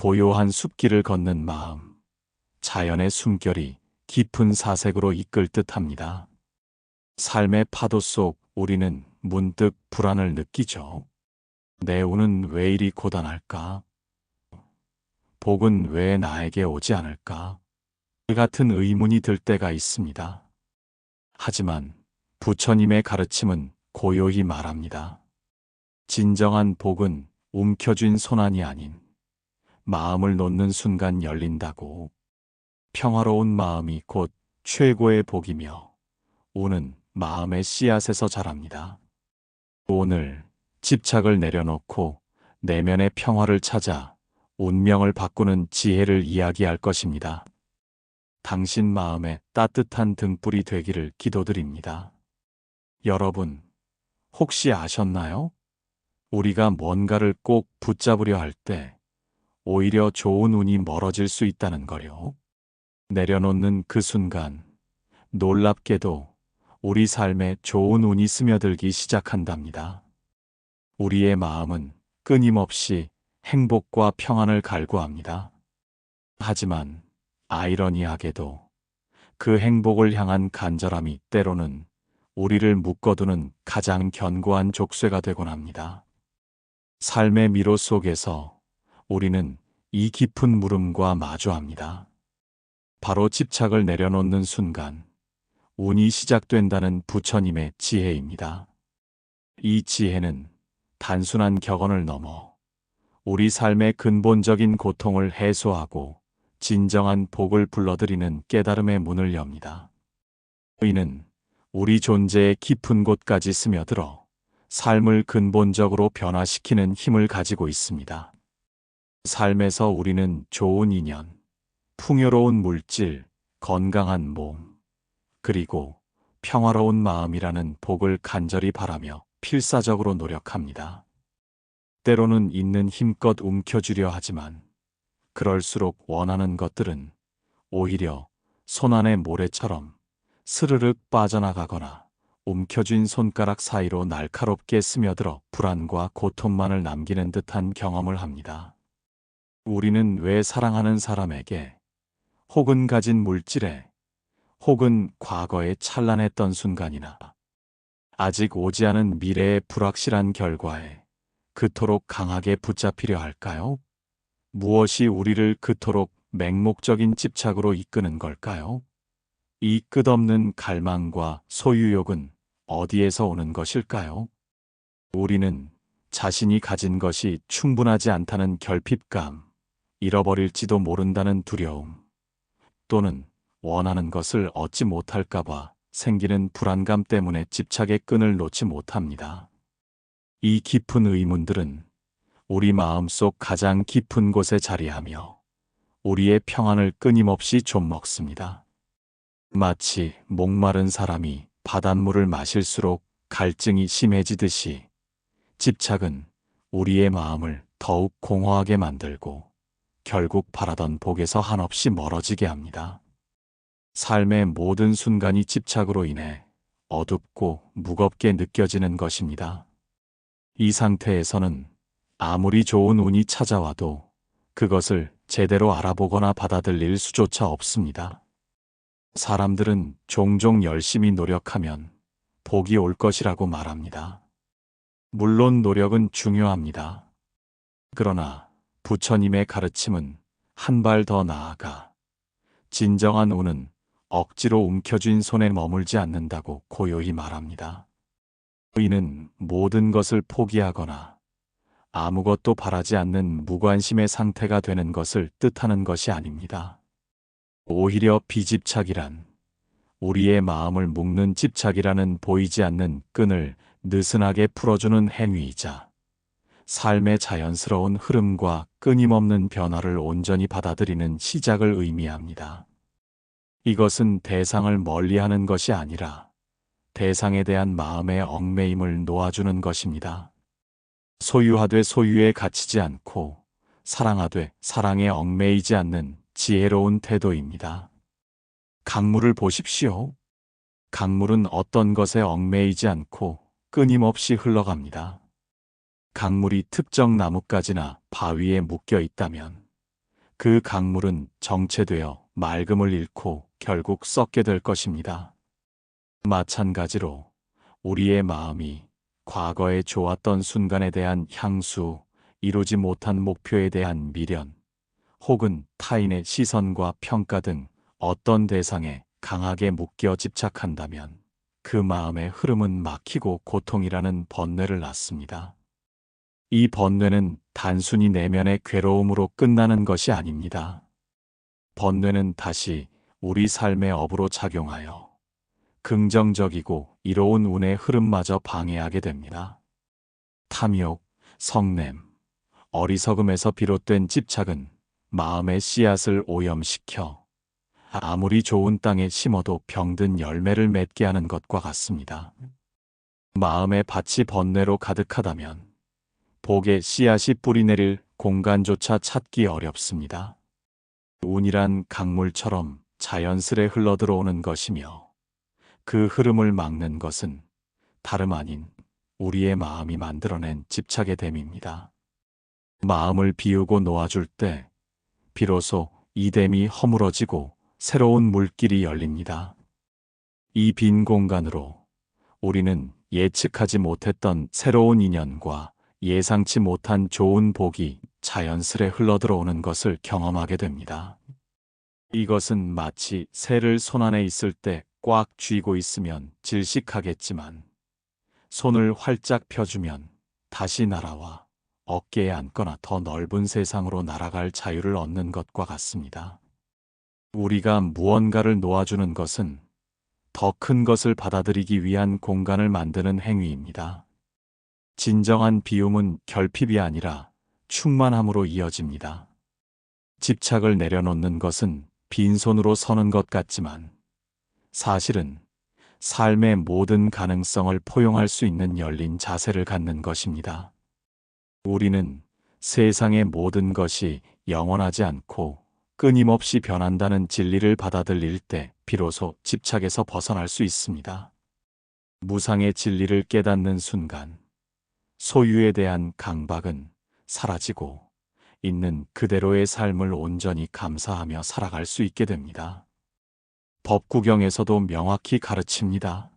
고요한 숲길을 걷는 마음, 자연의 숨결이 깊은 사색으로 이끌 듯합니다. 삶의 파도 속 우리는 문득 불안을 느끼죠. 내 운은 왜 이리 고단할까? 복은 왜 나에게 오지 않을까? 이 같은 의문이 들 때가 있습니다. 하지만 부처님의 가르침은 고요히 말합니다. 진정한 복은 움켜쥔 손안이 아닌 마음을 놓는 순간 열린다고. 평화로운 마음이 곧 최고의 복이며 운은 마음의 씨앗에서 자랍니다. 오늘 집착을 내려놓고 내면의 평화를 찾아 운명을 바꾸는 지혜를 이야기할 것입니다. 당신 마음에 따뜻한 등불이 되기를 기도드립니다. 여러분, 혹시 아셨나요? 우리가 뭔가를 꼭 붙잡으려 할 때 오히려 좋은 운이 멀어질 수 있다는 거요. 내려놓는 그 순간, 놀랍게도 우리 삶에 좋은 운이 스며들기 시작한답니다. 우리의 마음은 끊임없이 행복과 평안을 갈구합니다. 하지만 아이러니하게도 그 행복을 향한 간절함이 때로는 우리를 묶어두는 가장 견고한 족쇄가 되곤 합니다. 삶의 미로 속에서 우리는 이 깊은 물음과 마주합니다. 바로 집착을 내려놓는 순간 운이 시작된다는 부처님의 지혜입니다. 이 지혜는 단순한 격언을 넘어 우리 삶의 근본적인 고통을 해소하고 진정한 복을 불러들이는 깨달음의 문을 엽니다. 이는 우리 존재의 깊은 곳까지 스며들어 삶을 근본적으로 변화시키는 힘을 가지고 있습니다. 삶에서 우리는 좋은 인연, 풍요로운 물질, 건강한 몸, 그리고 평화로운 마음이라는 복을 간절히 바라며 필사적으로 노력합니다. 때로는 있는 힘껏 움켜쥐려 하지만 그럴수록 원하는 것들은 오히려 손안의 모래처럼 스르륵 빠져나가거나 움켜쥔 손가락 사이로 날카롭게 스며들어 불안과 고통만을 남기는 듯한 경험을 합니다. 우리는 왜 사랑하는 사람에게 혹은 가진 물질에 혹은 과거에 찬란했던 순간이나 아직 오지 않은 미래의 불확실한 결과에 그토록 강하게 붙잡히려 할까요? 무엇이 우리를 그토록 맹목적인 집착으로 이끄는 걸까요? 이 끝없는 갈망과 소유욕은 어디에서 오는 것일까요? 우리는 자신이 가진 것이 충분하지 않다는 결핍감, 잃어버릴지도 모른다는 두려움, 또는 원하는 것을 얻지 못할까봐 생기는 불안감 때문에 집착의 끈을 놓지 못합니다. 이 깊은 의문들은 우리 마음속 가장 깊은 곳에 자리하며 우리의 평안을 끊임없이 좀먹습니다. 마치 목마른 사람이 바닷물을 마실수록 갈증이 심해지듯이 집착은 우리의 마음을 더욱 공허하게 만들고 결국 바라던 복에서 한없이 멀어지게 합니다. 삶의 모든 순간이 집착으로 인해 어둡고 무겁게 느껴지는 것입니다. 이 상태에서는 아무리 좋은 운이 찾아와도 그것을 제대로 알아보거나 받아들일 수조차 없습니다. 사람들은 종종 열심히 노력하면 복이 올 것이라고 말합니다. 물론 노력은 중요합니다. 그러나 부처님의 가르침은 한 발 더 나아가 진정한 운은 억지로 움켜쥔 손에 머물지 않는다고 고요히 말합니다. 이는 모든 것을 포기하거나 아무것도 바라지 않는 무관심의 상태가 되는 것을 뜻하는 것이 아닙니다. 오히려 비집착이란 우리의 마음을 묶는 집착이라는 보이지 않는 끈을 느슨하게 풀어주는 행위이자 삶의 자연스러운 흐름과 끊임없는 변화를 온전히 받아들이는 시작을 의미합니다. 이것은 대상을 멀리하는 것이 아니라 대상에 대한 마음의 얽매임을 놓아주는 것입니다. 소유하되 소유에 갇히지 않고 사랑하되 사랑에 얽매이지 않는 지혜로운 태도입니다. 강물을 보십시오. 강물은 어떤 것에 얽매이지 않고 끊임없이 흘러갑니다. 강물이 특정 나뭇가지나 바위에 묶여 있다면 그 강물은 정체되어 맑음을 잃고 결국 썩게 될 것입니다. 마찬가지로 우리의 마음이 과거에 좋았던 순간에 대한 향수, 이루지 못한 목표에 대한 미련, 혹은 타인의 시선과 평가 등 어떤 대상에 강하게 묶여 집착한다면 그 마음의 흐름은 막히고 고통이라는 번뇌를 낳습니다. 이 번뇌는 단순히 내면의 괴로움으로 끝나는 것이 아닙니다. 번뇌는 다시 우리 삶의 업으로 작용하여 긍정적이고 이로운 운의 흐름마저 방해하게 됩니다. 탐욕, 성냄, 어리석음에서 비롯된 집착은 마음의 씨앗을 오염시켜 아무리 좋은 땅에 심어도 병든 열매를 맺게 하는 것과 같습니다. 마음의 밭이 번뇌로 가득하다면 복의 씨앗이 뿌리내릴 공간조차 찾기 어렵습니다. 운이란 강물처럼 자연스레 흘러들어오는 것이며 그 흐름을 막는 것은 다름 아닌 우리의 마음이 만들어낸 집착의 댐입니다. 마음을 비우고 놓아줄 때 비로소 이 댐이 허물어지고 새로운 물길이 열립니다. 이 빈 공간으로 우리는 예측하지 못했던 새로운 인연과 예상치 못한 좋은 복이 자연스레 흘러들어오는 것을 경험하게 됩니다. 이것은 마치 새를 손안에 있을 때 꽉 쥐고 있으면 질식하겠지만 손을 활짝 펴주면 다시 날아와 어깨에 안거나 더 넓은 세상으로 날아갈 자유를 얻는 것과 같습니다. 우리가 무언가를 놓아주는 것은 더 큰 것을 받아들이기 위한 공간을 만드는 행위입니다. 진정한 비움은 결핍이 아니라 충만함으로 이어집니다. 집착을 내려놓는 것은 빈손으로 서는 것 같지만 사실은 삶의 모든 가능성을 포용할 수 있는 열린 자세를 갖는 것입니다. 우리는 세상의 모든 것이 영원하지 않고 끊임없이 변한다는 진리를 받아들일 때 비로소 집착에서 벗어날 수 있습니다. 무상의 진리를 깨닫는 순간 소유에 대한 강박은 사라지고 있는 그대로의 삶을 온전히 감사하며 살아갈 수 있게 됩니다. 법구경에서도 명확히 가르칩니다.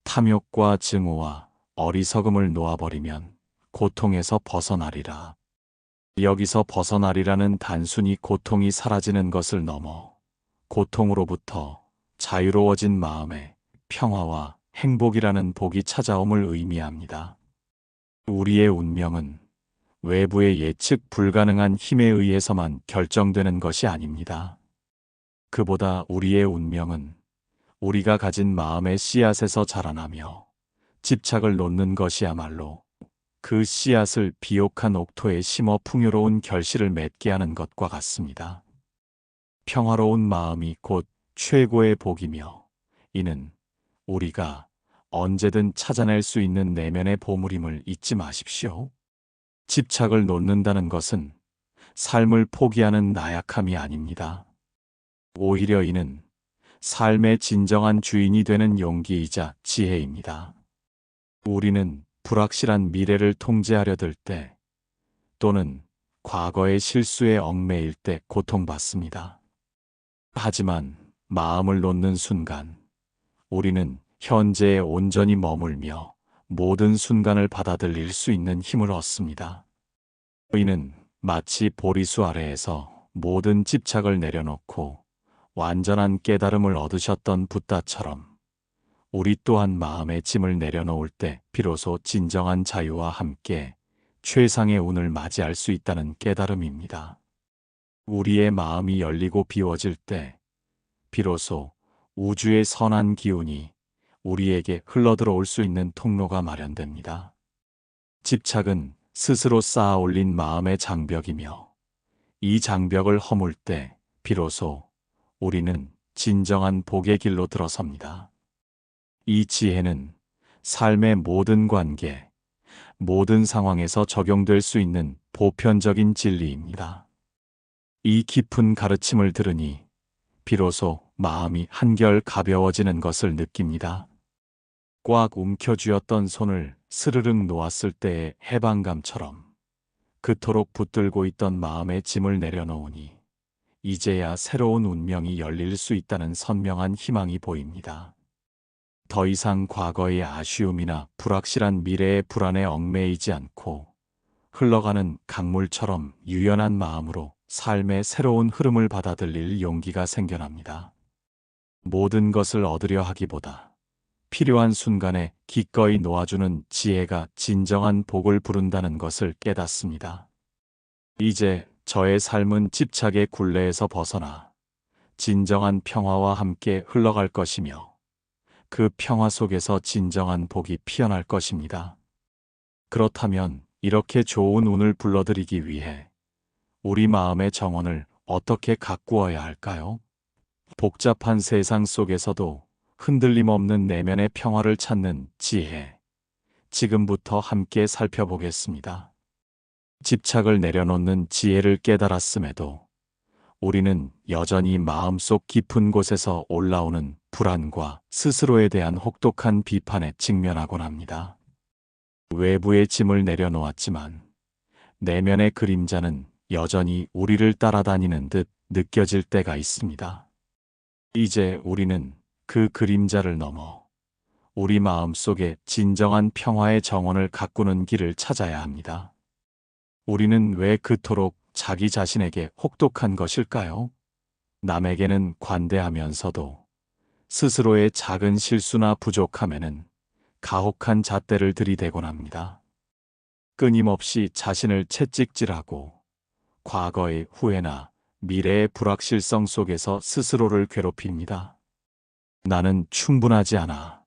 탐욕과 증오와 어리석음을 놓아버리면 고통에서 벗어나리라. 여기서 벗어나리라는 단순히 고통이 사라지는 것을 넘어 고통으로부터 자유로워진 마음에 평화와 행복이라는 복이 찾아옴을 의미합니다. 우리의 운명은 외부의 예측 불가능한 힘에 의해서만 결정되는 것이 아닙니다. 그보다 우리의 운명은 우리가 가진 마음의 씨앗에서 자라나며 집착을 놓는 것이야말로 그 씨앗을 비옥한 옥토에 심어 풍요로운 결실을 맺게 하는 것과 같습니다. 평화로운 마음이 곧 최고의 복이며 이는 우리가 언제든 찾아낼 수 있는 내면의 보물임을 잊지 마십시오. 집착을 놓는다는 것은 삶을 포기하는 나약함이 아닙니다. 오히려 이는 삶의 진정한 주인이 되는 용기이자 지혜입니다. 우리는 불확실한 미래를 통제하려 들 때 또는 과거의 실수에 얽매일 때 고통받습니다. 하지만 마음을 놓는 순간 우리는 현재에 온전히 머물며 모든 순간을 받아들일 수 있는 힘을 얻습니다. 이는 마치 보리수 아래에서 모든 집착을 내려놓고 완전한 깨달음을 얻으셨던 붓다처럼 우리 또한 마음의 짐을 내려놓을 때 비로소 진정한 자유와 함께 최상의 운을 맞이할 수 있다는 깨달음입니다. 우리의 마음이 열리고 비워질 때 비로소 우주의 선한 기운이 우리에게 흘러들어올 수 있는 통로가 마련됩니다. 집착은 스스로 쌓아 올린 마음의 장벽이며 이 장벽을 허물 때 비로소 우리는 진정한 복의 길로 들어섭니다. 이 지혜는 삶의 모든 관계, 모든 상황에서 적용될 수 있는 보편적인 진리입니다. 이 깊은 가르침을 들으니 비로소 마음이 한결 가벼워지는 것을 느낍니다. 꽉 움켜쥐었던 손을 스르륵 놓았을 때의 해방감처럼 그토록 붙들고 있던 마음의 짐을 내려놓으니 이제야 새로운 운명이 열릴 수 있다는 선명한 희망이 보입니다. 더 이상 과거의 아쉬움이나 불확실한 미래의 불안에 얽매이지 않고 흘러가는 강물처럼 유연한 마음으로 삶의 새로운 흐름을 받아들일 용기가 생겨납니다. 모든 것을 얻으려 하기보다 필요한 순간에 기꺼이 놓아주는 지혜가 진정한 복을 부른다는 것을 깨닫습니다. 이제 저의 삶은 집착의 굴레에서 벗어나 진정한 평화와 함께 흘러갈 것이며 그 평화 속에서 진정한 복이 피어날 것입니다. 그렇다면 이렇게 좋은 운을 불러들이기 위해 우리 마음의 정원을 어떻게 가꾸어야 할까요? 복잡한 세상 속에서도 흔들림 없는 내면의 평화를 찾는 지혜. 지금부터 함께 살펴보겠습니다. 집착을 내려놓는 지혜를 깨달았음에도 우리는 여전히 마음속 깊은 곳에서 올라오는 불안과 스스로에 대한 혹독한 비판에 직면하곤 합니다. 외부의 짐을 내려놓았지만 내면의 그림자는 여전히 우리를 따라다니는 듯 느껴질 때가 있습니다. 이제 우리는 그 그림자를 넘어 우리 마음속에 진정한 평화의 정원을 가꾸는 길을 찾아야 합니다. 우리는 왜 그토록 자기 자신에게 혹독한 것일까요? 남에게는 관대하면서도 스스로의 작은 실수나 부족함에는 가혹한 잣대를 들이대곤 합니다. 끊임없이 자신을 채찍질하고 과거의 후회나 미래의 불확실성 속에서 스스로를 괴롭힙니다. 나는 충분하지 않아.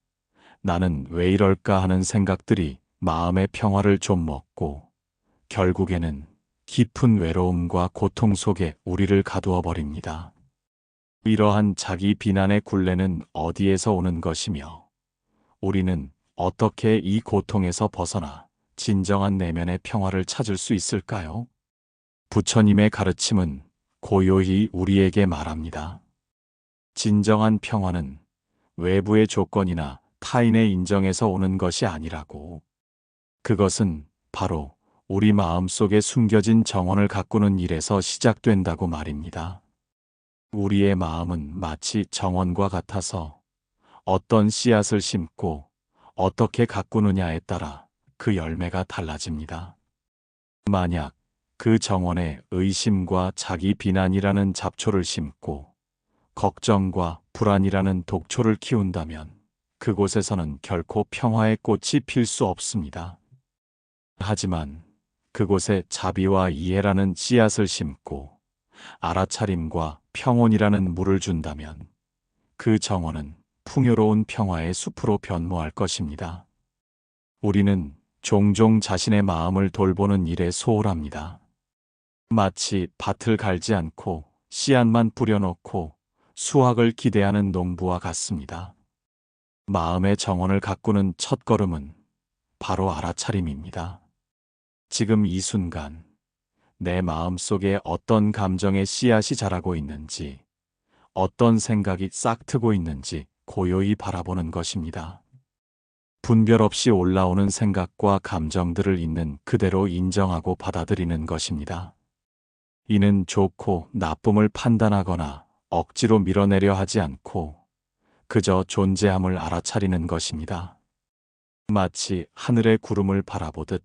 나는 왜 이럴까 하는 생각들이 마음의 평화를 좀 먹고 결국에는 깊은 외로움과 고통 속에 우리를 가두어 버립니다. 이러한 자기 비난의 굴레는 어디에서 오는 것이며 우리는 어떻게 이 고통에서 벗어나 진정한 내면의 평화를 찾을 수 있을까요? 부처님의 가르침은 고요히 우리에게 말합니다. 진정한 평화는 외부의 조건이나 타인의 인정에서 오는 것이 아니라고. 그것은 바로 우리 마음속에 숨겨진 정원을 가꾸는 일에서 시작된다고 말입니다. 우리의 마음은 마치 정원과 같아서 어떤 씨앗을 심고 어떻게 가꾸느냐에 따라 그 열매가 달라집니다. 만약 그 정원에 의심과 자기 비난이라는 잡초를 심고 걱정과 불안이라는 독초를 키운다면 그곳에서는 결코 평화의 꽃이 필 수 없습니다. 하지만 그곳에 자비와 이해라는 씨앗을 심고 알아차림과 평온이라는 물을 준다면 그 정원은 풍요로운 평화의 숲으로 변모할 것입니다. 우리는 종종 자신의 마음을 돌보는 일에 소홀합니다. 마치 밭을 갈지 않고 씨앗만 뿌려놓고 수확을 기대하는 농부와 같습니다. 마음의 정원을 가꾸는 첫걸음은 바로 알아차림입니다. 지금 이 순간 내 마음속에 어떤 감정의 씨앗이 자라고 있는지, 어떤 생각이 싹트고 있는지 고요히 바라보는 것입니다. 분별 없이 올라오는 생각과 감정들을 있는 그대로 인정하고 받아들이는 것입니다. 이는 좋고 나쁨을 판단하거나 억지로 밀어내려 하지 않고 그저 존재함을 알아차리는 것입니다. 마치 하늘의 구름을 바라보듯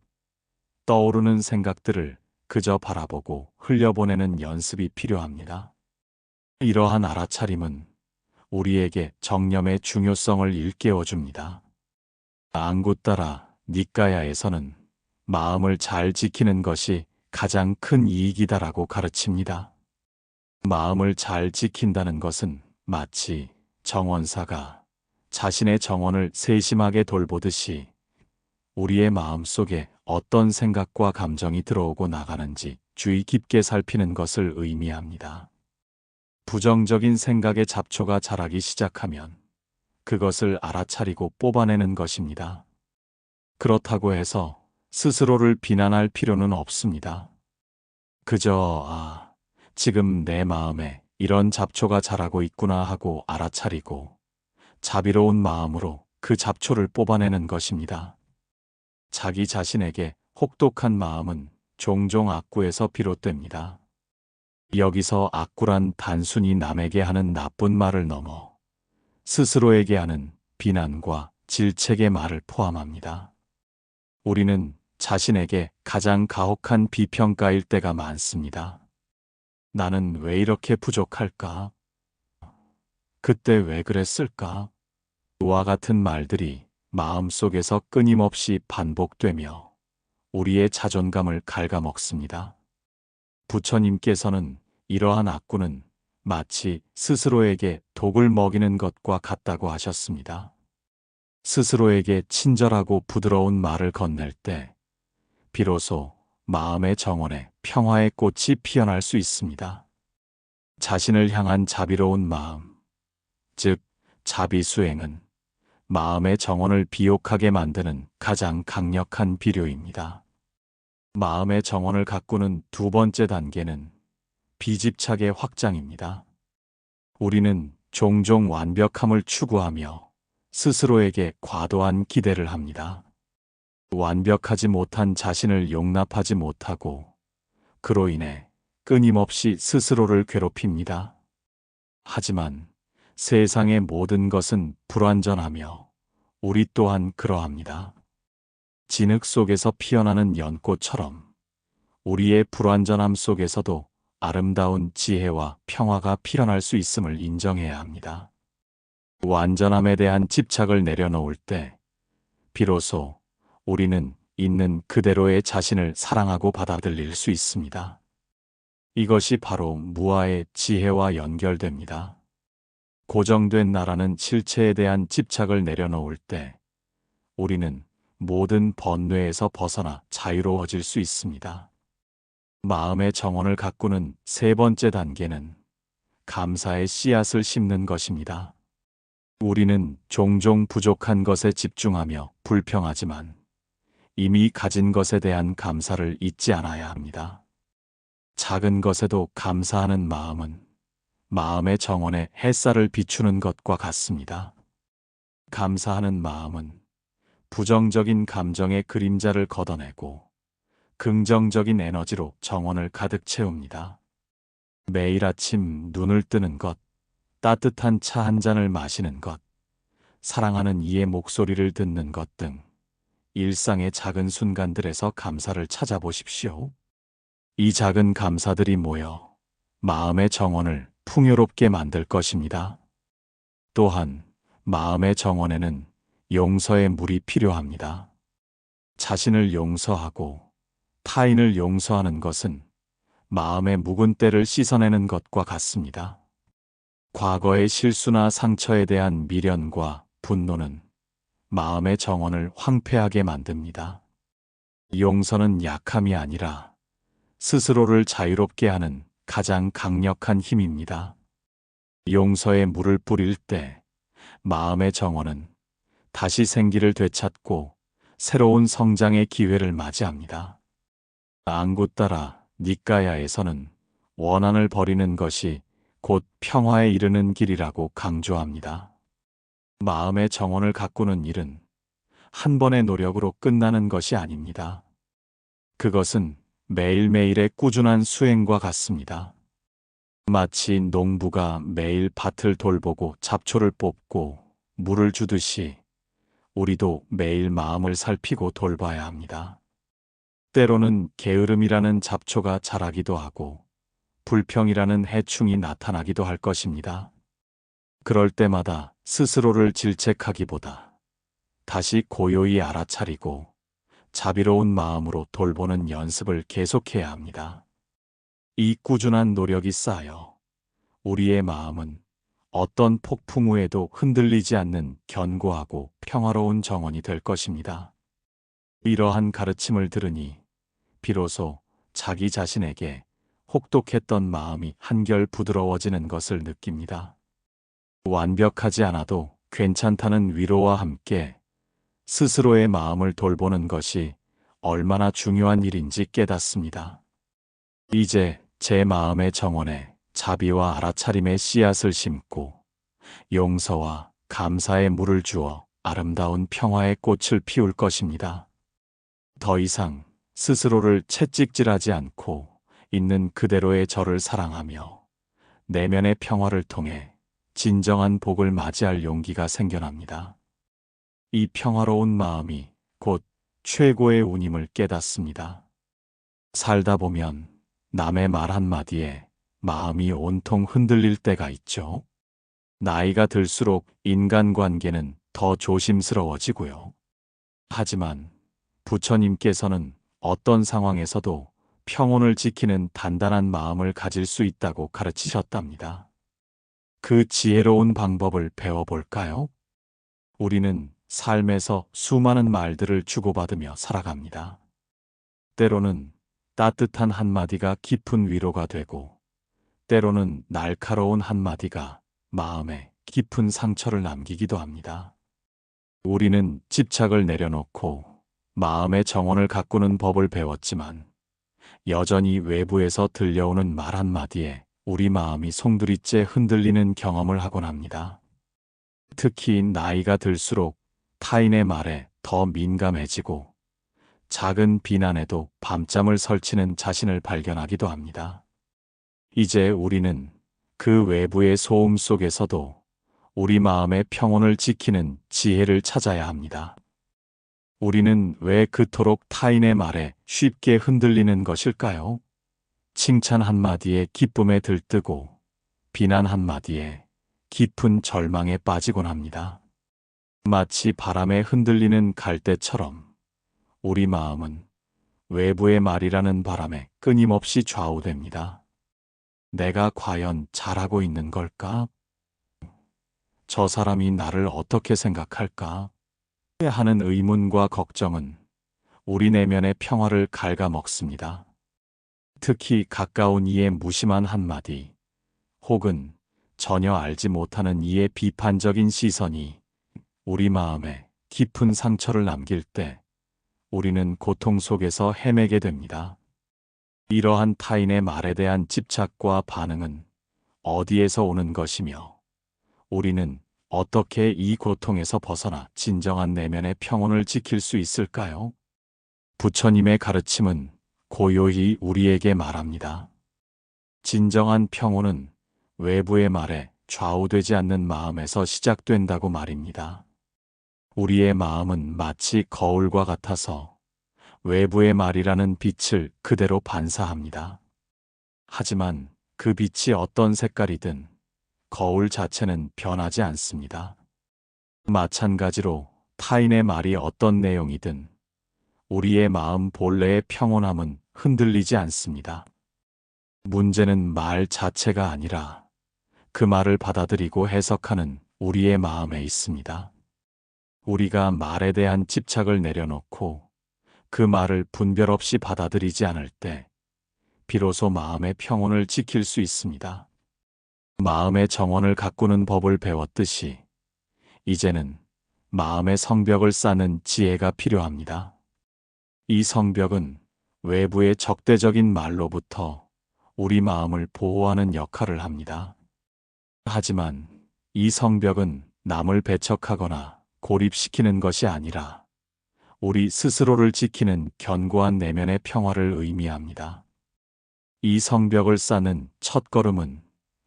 떠오르는 생각들을 그저 바라보고 흘려보내는 연습이 필요합니다. 이러한 알아차림은 우리에게 정념의 중요성을 일깨워줍니다. 앙구따라 니까야에서는 마음을 잘 지키는 것이 가장 큰 이익이다라고 가르칩니다. 마음을 잘 지킨다는 것은 마치 정원사가 자신의 정원을 세심하게 돌보듯이 우리의 마음 속에 어떤 생각과 감정이 들어오고 나가는지 주의 깊게 살피는 것을 의미합니다. 부정적인 생각의 잡초가 자라기 시작하면 그것을 알아차리고 뽑아내는 것입니다. 그렇다고 해서 스스로를 비난할 필요는 없습니다. 그저 지금 내 마음에 이런 잡초가 자라고 있구나 하고 알아차리고 자비로운 마음으로 그 잡초를 뽑아내는 것입니다. 자기 자신에게 혹독한 마음은 종종 악구에서 비롯됩니다. 여기서 악구란 단순히 남에게 하는 나쁜 말을 넘어 스스로에게 하는 비난과 질책의 말을 포함합니다. 우리는 자신에게 가장 가혹한 비평가일 때가 많습니다. 나는 왜 이렇게 부족할까? 그때 왜 그랬을까? 와 같은 말들이 마음속에서 끊임없이 반복되며 우리의 자존감을 갉아먹습니다. 부처님께서는 이러한 악구는 마치 스스로에게 독을 먹이는 것과 같다고 하셨습니다. 스스로에게 친절하고 부드러운 말을 건넬 때 비로소 마음의 정원에 평화의 꽃이 피어날 수 있습니다. 자신을 향한 자비로운 마음, 즉 자비수행은 마음의 정원을 비옥하게 만드는 가장 강력한 비료입니다. 마음의 정원을 가꾸는 두 번째 단계는 비집착의 확장입니다. 우리는 종종 완벽함을 추구하며 스스로에게 과도한 기대를 합니다. 완벽하지 못한 자신을 용납하지 못하고 그로 인해 끊임없이 스스로를 괴롭힙니다. 하지만 세상의 모든 것은 불완전하며 우리 또한 그러합니다. 진흙 속에서 피어나는 연꽃처럼 우리의 불완전함 속에서도 아름다운 지혜와 평화가 피어날 수 있음을 인정해야 합니다. 완전함에 대한 집착을 내려놓을 때 비로소 우리는 있는 그대로의 자신을 사랑하고 받아들일 수 있습니다. 이것이 바로 무아의 지혜와 연결됩니다. 고정된 나라는 실체에 대한 집착을 내려놓을 때 우리는 모든 번뇌에서 벗어나 자유로워질 수 있습니다. 마음의 정원을 가꾸는 세 번째 단계는 감사의 씨앗을 심는 것입니다. 우리는 종종 부족한 것에 집중하며 불평하지만 이미 가진 것에 대한 감사를 잊지 않아야 합니다. 작은 것에도 감사하는 마음은 마음의 정원에 햇살을 비추는 것과 같습니다. 감사하는 마음은 부정적인 감정의 그림자를 걷어내고 긍정적인 에너지로 정원을 가득 채웁니다. 매일 아침 눈을 뜨는 것, 따뜻한 차 한 잔을 마시는 것, 사랑하는 이의 목소리를 듣는 것 등 일상의 작은 순간들에서 감사를 찾아보십시오. 이 작은 감사들이 모여 마음의 정원을 풍요롭게 만들 것입니다. 또한 마음의 정원에는 용서의 물이 필요합니다. 자신을 용서하고 타인을 용서하는 것은 마음의 묵은 때를 씻어내는 것과 같습니다. 과거의 실수나 상처에 대한 미련과 분노는 마음의 정원을 황폐하게 만듭니다. 용서는 약함이 아니라 스스로를 자유롭게 하는 가장 강력한 힘입니다. 용서에 물을 뿌릴 때 마음의 정원은 다시 생기를 되찾고 새로운 성장의 기회를 맞이합니다. 앙구따라 니까야에서는 원한을 버리는 것이 곧 평화에 이르는 길이라고 강조합니다. 마음의 정원을 가꾸는 일은 한 번의 노력으로 끝나는 것이 아닙니다. 그것은 매일매일의 꾸준한 수행과 같습니다. 마치 농부가 매일 밭을 돌보고 잡초를 뽑고 물을 주듯이 우리도 매일 마음을 살피고 돌봐야 합니다. 때로는 게으름이라는 잡초가 자라기도 하고 불평이라는 해충이 나타나기도 할 것입니다. 그럴 때마다 스스로를 질책하기보다 다시 고요히 알아차리고 자비로운 마음으로 돌보는 연습을 계속해야 합니다. 이 꾸준한 노력이 쌓여 우리의 마음은 어떤 폭풍 후에도 흔들리지 않는 견고하고 평화로운 정원이 될 것입니다. 이러한 가르침을 들으니 비로소 자기 자신에게 혹독했던 마음이 한결 부드러워지는 것을 느낍니다. 완벽하지 않아도 괜찮다는 위로와 함께 스스로의 마음을 돌보는 것이 얼마나 중요한 일인지 깨닫습니다. 이제 제 마음의 정원에 자비와 알아차림의 씨앗을 심고 용서와 감사의 물을 주어 아름다운 평화의 꽃을 피울 것입니다. 더 이상 스스로를 채찍질하지 않고 있는 그대로의 저를 사랑하며 내면의 평화를 통해 진정한 복을 맞이할 용기가 생겨납니다. 이 평화로운 마음이 곧 최고의 운임을 깨닫습니다. 살다 보면 남의 말 한마디에 마음이 온통 흔들릴 때가 있죠. 나이가 들수록 인간관계는 더 조심스러워지고요. 하지만 부처님께서는 어떤 상황에서도 평온을 지키는 단단한 마음을 가질 수 있다고 가르치셨답니다. 그 지혜로운 방법을 배워볼까요? 우리는 삶에서 수많은 말들을 주고받으며 살아갑니다. 때로는 따뜻한 한마디가 깊은 위로가 되고, 때로는 날카로운 한마디가 마음에 깊은 상처를 남기기도 합니다. 우리는 집착을 내려놓고 마음의 정원을 가꾸는 법을 배웠지만, 여전히 외부에서 들려오는 말 한마디에 우리 마음이 송두리째 흔들리는 경험을 하곤 합니다. 특히 나이가 들수록 타인의 말에 더 민감해지고, 작은 비난에도 밤잠을 설치는 자신을 발견하기도 합니다. 이제 우리는 그 외부의 소음 속에서도 우리 마음의 평온을 지키는 지혜를 찾아야 합니다. 우리는 왜 그토록 타인의 말에 쉽게 흔들리는 것일까요? 칭찬 한마디에 기쁨에 들뜨고 비난 한마디에 깊은 절망에 빠지곤 합니다. 마치 바람에 흔들리는 갈대처럼 우리 마음은 외부의 말이라는 바람에 끊임없이 좌우됩니다. 내가 과연 잘하고 있는 걸까? 저 사람이 나를 어떻게 생각할까? 하는 의문과 걱정은 우리 내면의 평화를 갉아먹습니다. 특히 가까운 이의 무심한 한마디, 혹은 전혀 알지 못하는 이의 비판적인 시선이 우리 마음에 깊은 상처를 남길 때 우리는 고통 속에서 헤매게 됩니다. 이러한 타인의 말에 대한 집착과 반응은 어디에서 오는 것이며, 우리는 어떻게 이 고통에서 벗어나 진정한 내면의 평온을 지킬 수 있을까요? 부처님의 가르침은 고요히 우리에게 말합니다. 진정한 평온은 외부의 말에 좌우되지 않는 마음에서 시작된다고 말입니다. 우리의 마음은 마치 거울과 같아서 외부의 말이라는 빛을 그대로 반사합니다. 하지만 그 빛이 어떤 색깔이든 거울 자체는 변하지 않습니다. 마찬가지로 타인의 말이 어떤 내용이든 우리의 마음 본래의 평온함은 흔들리지 않습니다. 문제는 말 자체가 아니라 그 말을 받아들이고 해석하는 우리의 마음에 있습니다. 우리가 말에 대한 집착을 내려놓고 그 말을 분별 없이 받아들이지 않을 때 비로소 마음의 평온을 지킬 수 있습니다. 마음의 정원을 가꾸는 법을 배웠듯이 이제는 마음의 성벽을 쌓는 지혜가 필요합니다. 이 성벽은 외부의 적대적인 말로부터 우리 마음을 보호하는 역할을 합니다. 하지만 이 성벽은 남을 배척하거나 고립시키는 것이 아니라 우리 스스로를 지키는 견고한 내면의 평화를 의미합니다. 이 성벽을 쌓는 첫걸음은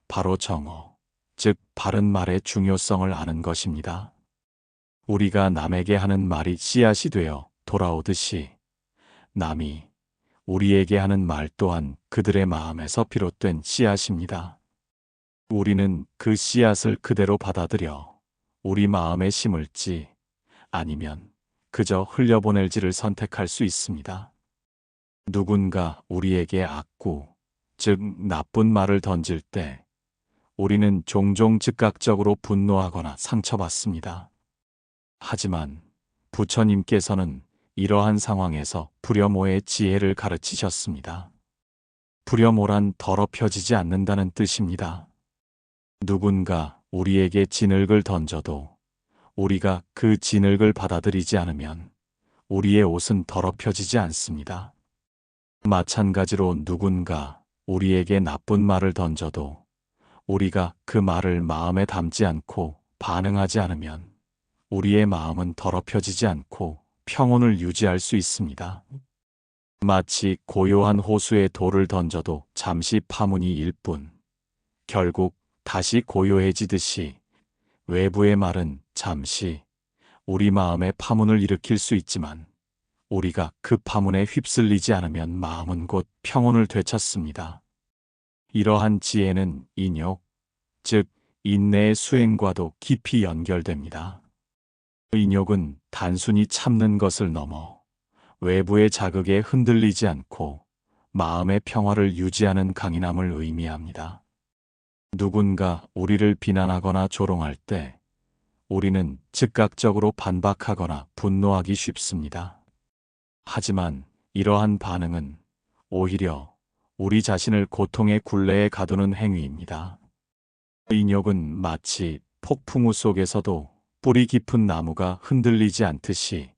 바로 정오, 즉 바른 말의 중요성을 아는 것입니다. 우리가 남에게 하는 말이 씨앗이 되어 돌아오듯이 남이 우리에게 하는 말 또한 그들의 마음에서 비롯된 씨앗입니다. 우리는 그 씨앗을 그대로 받아들여 우리 마음에 심을지 아니면 그저 흘려보낼지를 선택할 수 있습니다. 누군가 우리에게 악구, 즉 나쁜 말을 던질 때 우리는 종종 즉각적으로 분노하거나 상처받습니다. 하지만 부처님께서는 이러한 상황에서 불여모의 지혜를 가르치셨습니다. 불여모란 더럽혀지지 않는다는 뜻입니다. 누군가 우리에게 진흙을 던져도 우리가 그 진흙을 받아들이지 않으면 우리의 옷은 더럽혀지지 않습니다. 마찬가지로 누군가 우리에게 나쁜 말을 던져도 우리가 그 말을 마음에 담지 않고 반응하지 않으면 우리의 마음은 더럽혀지지 않고 평온을 유지할 수 있습니다. 마치 고요한 호수에 돌을 던져도 잠시 파문이 일 뿐, 결국 다시 고요해지듯이 외부의 말은 잠시 우리 마음에 파문을 일으킬 수 있지만 우리가 그 파문에 휩쓸리지 않으면 마음은 곧 평온을 되찾습니다. 이러한 지혜는 인욕, 즉 인내의 수행과도 깊이 연결됩니다. 인욕은 단순히 참는 것을 넘어 외부의 자극에 흔들리지 않고 마음의 평화를 유지하는 강인함을 의미합니다. 누군가 우리를 비난하거나 조롱할 때 우리는 즉각적으로 반박하거나 분노하기 쉽습니다. 하지만 이러한 반응은 오히려 우리 자신을 고통의 굴레에 가두는 행위입니다. 인욕은 마치 폭풍우 속에서도 뿌리 깊은 나무가 흔들리지 않듯이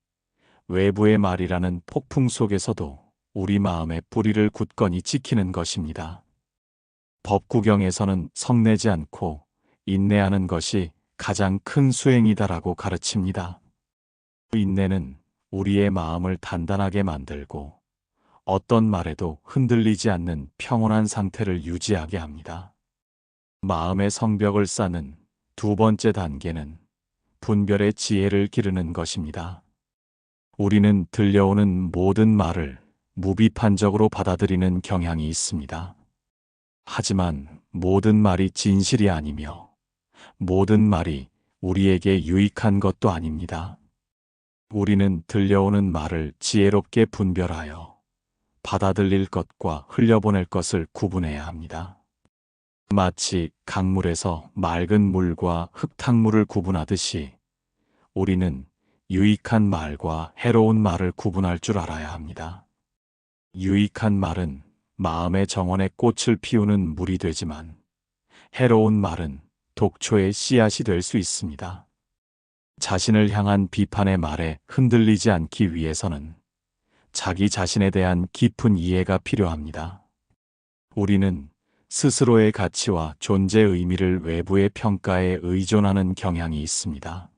외부의 말이라는 폭풍 속에서도 우리 마음의 뿌리를 굳건히 지키는 것입니다. 법구경에서는 성내지 않고 인내하는 것이 가장 큰 수행이다라고 가르칩니다. 인내는 우리의 마음을 단단하게 만들고 어떤 말에도 흔들리지 않는 평온한 상태를 유지하게 합니다. 마음의 성벽을 쌓는 두 번째 단계는 분별의 지혜를 기르는 것입니다. 우리는 들려오는 모든 말을 무비판적으로 받아들이는 경향이 있습니다. 하지만 모든 말이 진실이 아니며 모든 말이 우리에게 유익한 것도 아닙니다. 우리는 들려오는 말을 지혜롭게 분별하여 받아들일 것과 흘려보낼 것을 구분해야 합니다. 마치 강물에서 맑은 물과 흙탕물을 구분하듯이 우리는 유익한 말과 해로운 말을 구분할 줄 알아야 합니다. 유익한 말은 마음의 정원에 꽃을 피우는 물이 되지만 해로운 말은 독초의 씨앗이 될 수 있습니다. 자신을 향한 비판의 말에 흔들리지 않기 위해서는 자기 자신에 대한 깊은 이해가 필요합니다. 우리는 스스로의 가치와 존재 의미를 외부의 평가에 의존하는 경향이 있습니다.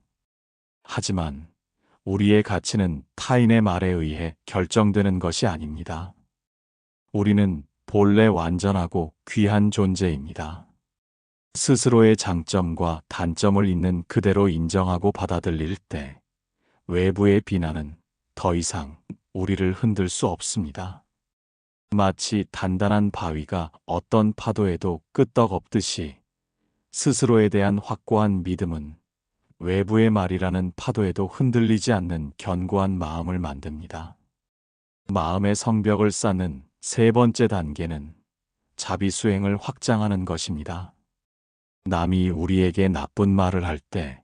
하지만 우리의 가치는 타인의 말에 의해 결정되는 것이 아닙니다. 우리는 본래 완전하고 귀한 존재입니다. 스스로의 장점과 단점을 있는 그대로 인정하고 받아들일 때 외부의 비난은 더 이상 우리를 흔들 수 없습니다. 마치 단단한 바위가 어떤 파도에도 끄떡없듯이 스스로에 대한 확고한 믿음은 외부의 말이라는 파도에도 흔들리지 않는 견고한 마음을 만듭니다. 마음의 성벽을 쌓는 세 번째 단계는 자비수행을 확장하는 것입니다. 남이 우리에게 나쁜 말을 할 때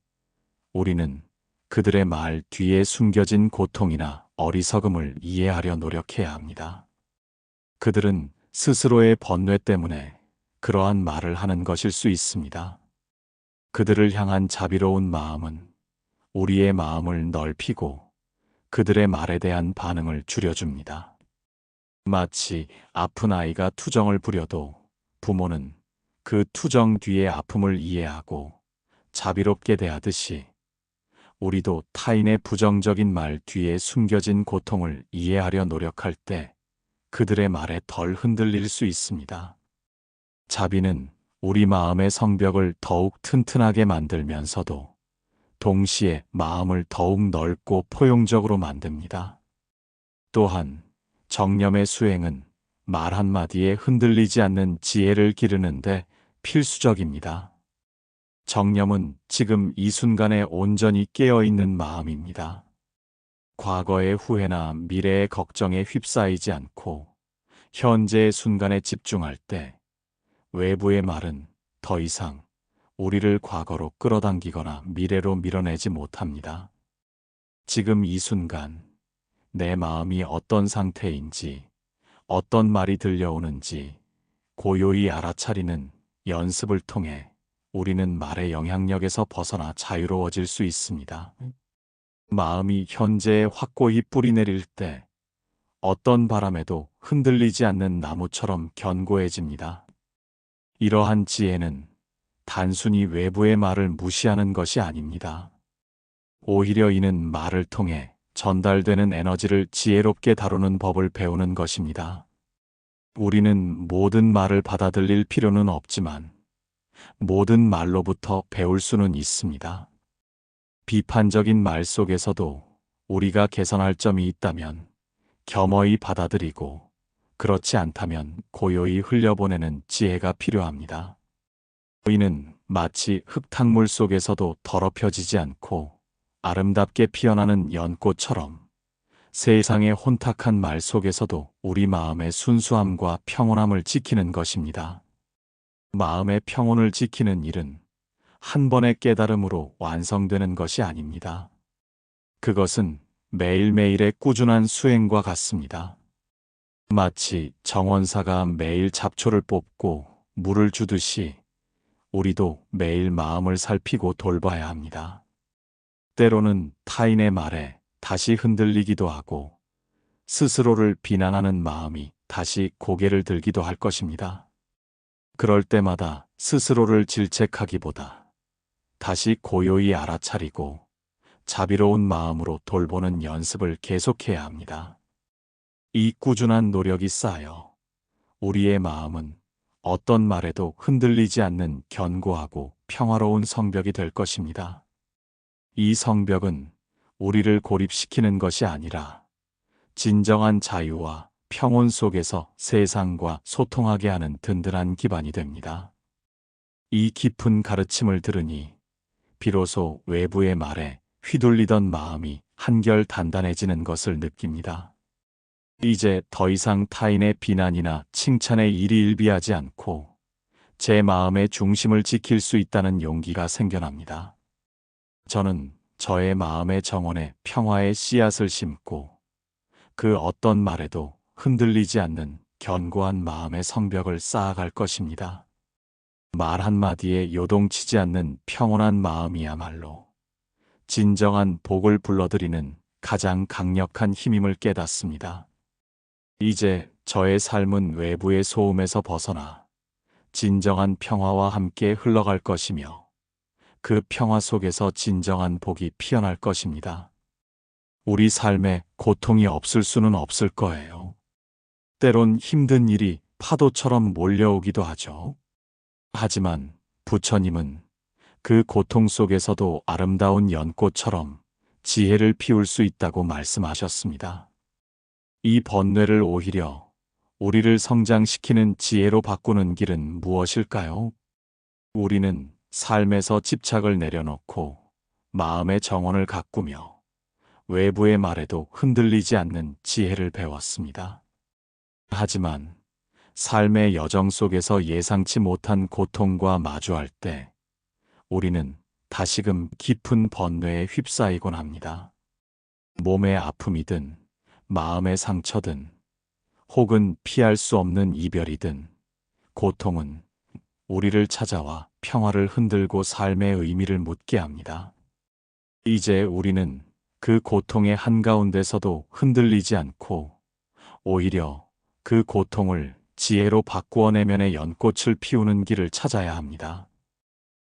우리는 그들의 말 뒤에 숨겨진 고통이나 어리석음을 이해하려 노력해야 합니다. 그들은 스스로의 번뇌 때문에 그러한 말을 하는 것일 수 있습니다. 그들을 향한 자비로운 마음은 우리의 마음을 넓히고 그들의 말에 대한 반응을 줄여줍니다. 마치 아픈 아이가 투정을 부려도 부모는 그 투정 뒤의 아픔을 이해하고 자비롭게 대하듯이 우리도 타인의 부정적인 말 뒤에 숨겨진 고통을 이해하려 노력할 때 그들의 말에 덜 흔들릴 수 있습니다. 자비는 우리 마음의 성벽을 더욱 튼튼하게 만들면서도 동시에 마음을 더욱 넓고 포용적으로 만듭니다. 또한 정념의 수행은 말 한마디에 흔들리지 않는 지혜를 기르는데 필수적입니다. 정념은 지금 이 순간에 온전히 깨어있는 마음입니다. 과거의 후회나 미래의 걱정에 휩싸이지 않고 현재의 순간에 집중할 때 외부의 말은 더 이상 우리를 과거로 끌어당기거나 미래로 밀어내지 못합니다. 지금 이 순간 내 마음이 어떤 상태인지, 어떤 말이 들려오는지 고요히 알아차리는 연습을 통해 우리는 말의 영향력에서 벗어나 자유로워질 수 있습니다. 마음이 현재에 확고히 뿌리내릴 때 어떤 바람에도 흔들리지 않는 나무처럼 견고해집니다. 이러한 지혜는 단순히 외부의 말을 무시하는 것이 아닙니다. 오히려 이는 말을 통해 전달되는 에너지를 지혜롭게 다루는 법을 배우는 것입니다. 우리는 모든 말을 받아들일 필요는 없지만 모든 말로부터 배울 수는 있습니다. 비판적인 말 속에서도 우리가 개선할 점이 있다면 겸허히 받아들이고, 그렇지 않다면 고요히 흘려보내는 지혜가 필요합니다. 의는 마치 흙탕물 속에서도 더럽혀지지 않고 아름답게 피어나는 연꽃처럼 세상의 혼탁한 말 속에서도 우리 마음의 순수함과 평온함을 지키는 것입니다. 마음의 평온을 지키는 일은 한 번의 깨달음으로 완성되는 것이 아닙니다. 그것은 매일매일의 꾸준한 수행과 같습니다. 마치 정원사가 매일 잡초를 뽑고 물을 주듯이 우리도 매일 마음을 살피고 돌봐야 합니다. 때로는 타인의 말에 다시 흔들리기도 하고 스스로를 비난하는 마음이 다시 고개를 들기도 할 것입니다. 그럴 때마다 스스로를 질책하기보다 다시 고요히 알아차리고 자비로운 마음으로 돌보는 연습을 계속해야 합니다. 이 꾸준한 노력이 쌓여 우리의 마음은 어떤 말에도 흔들리지 않는 견고하고 평화로운 성벽이 될 것입니다. 이 성벽은 우리를 고립시키는 것이 아니라 진정한 자유와 평온 속에서 세상과 소통하게 하는 든든한 기반이 됩니다. 이 깊은 가르침을 들으니 비로소 외부의 말에 휘둘리던 마음이 한결 단단해지는 것을 느낍니다. 이제 더 이상 타인의 비난이나 칭찬에 일희일비하지 않고 제 마음의 중심을 지킬 수 있다는 용기가 생겨납니다. 저는 저의 마음의 정원에 평화의 씨앗을 심고 그 어떤 말에도 흔들리지 않는 견고한 마음의 성벽을 쌓아갈 것입니다. 말 한마디에 요동치지 않는 평온한 마음이야말로 진정한 복을 불러들이는 가장 강력한 힘임을 깨닫습니다. 이제 저의 삶은 외부의 소음에서 벗어나 진정한 평화와 함께 흘러갈 것이며 그 평화 속에서 진정한 복이 피어날 것입니다. 우리 삶에 고통이 없을 수는 없을 거예요. 때론 힘든 일이 파도처럼 몰려오기도 하죠. 하지만 부처님은 그 고통 속에서도 아름다운 연꽃처럼 지혜를 피울 수 있다고 말씀하셨습니다. 이 번뇌를 오히려 우리를 성장시키는 지혜로 바꾸는 길은 무엇일까요? 우리는 삶에서 집착을 내려놓고 마음의 정원을 가꾸며 외부의 말에도 흔들리지 않는 지혜를 배웠습니다. 하지만 삶의 여정 속에서 예상치 못한 고통과 마주할 때 우리는 다시금 깊은 번뇌에 휩싸이곤 합니다. 몸의 아픔이든 마음의 상처든 혹은 피할 수 없는 이별이든 고통은 우리를 찾아와 평화를 흔들고 삶의 의미를 묻게 합니다. 이제 우리는 그 고통의 한가운데서도 흔들리지 않고 오히려 그 고통을 지혜로 바꾸어 내면의 연꽃을 피우는 길을 찾아야 합니다.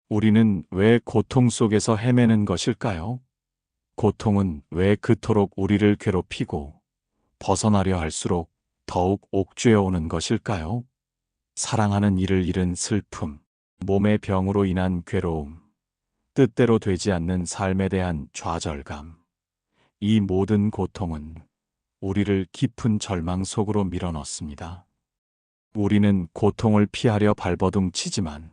우리는 왜 고통 속에서 헤매는 것일까요? 고통은 왜 그토록 우리를 괴롭히고 벗어나려 할수록 더욱 옥죄어 오는 것일까요? 사랑하는 이를 잃은 슬픔, 몸의 병으로 인한 괴로움, 뜻대로 되지 않는 삶에 대한 좌절감. 이 모든 고통은 우리를 깊은 절망 속으로 밀어넣습니다. 우리는 고통을 피하려 발버둥 치지만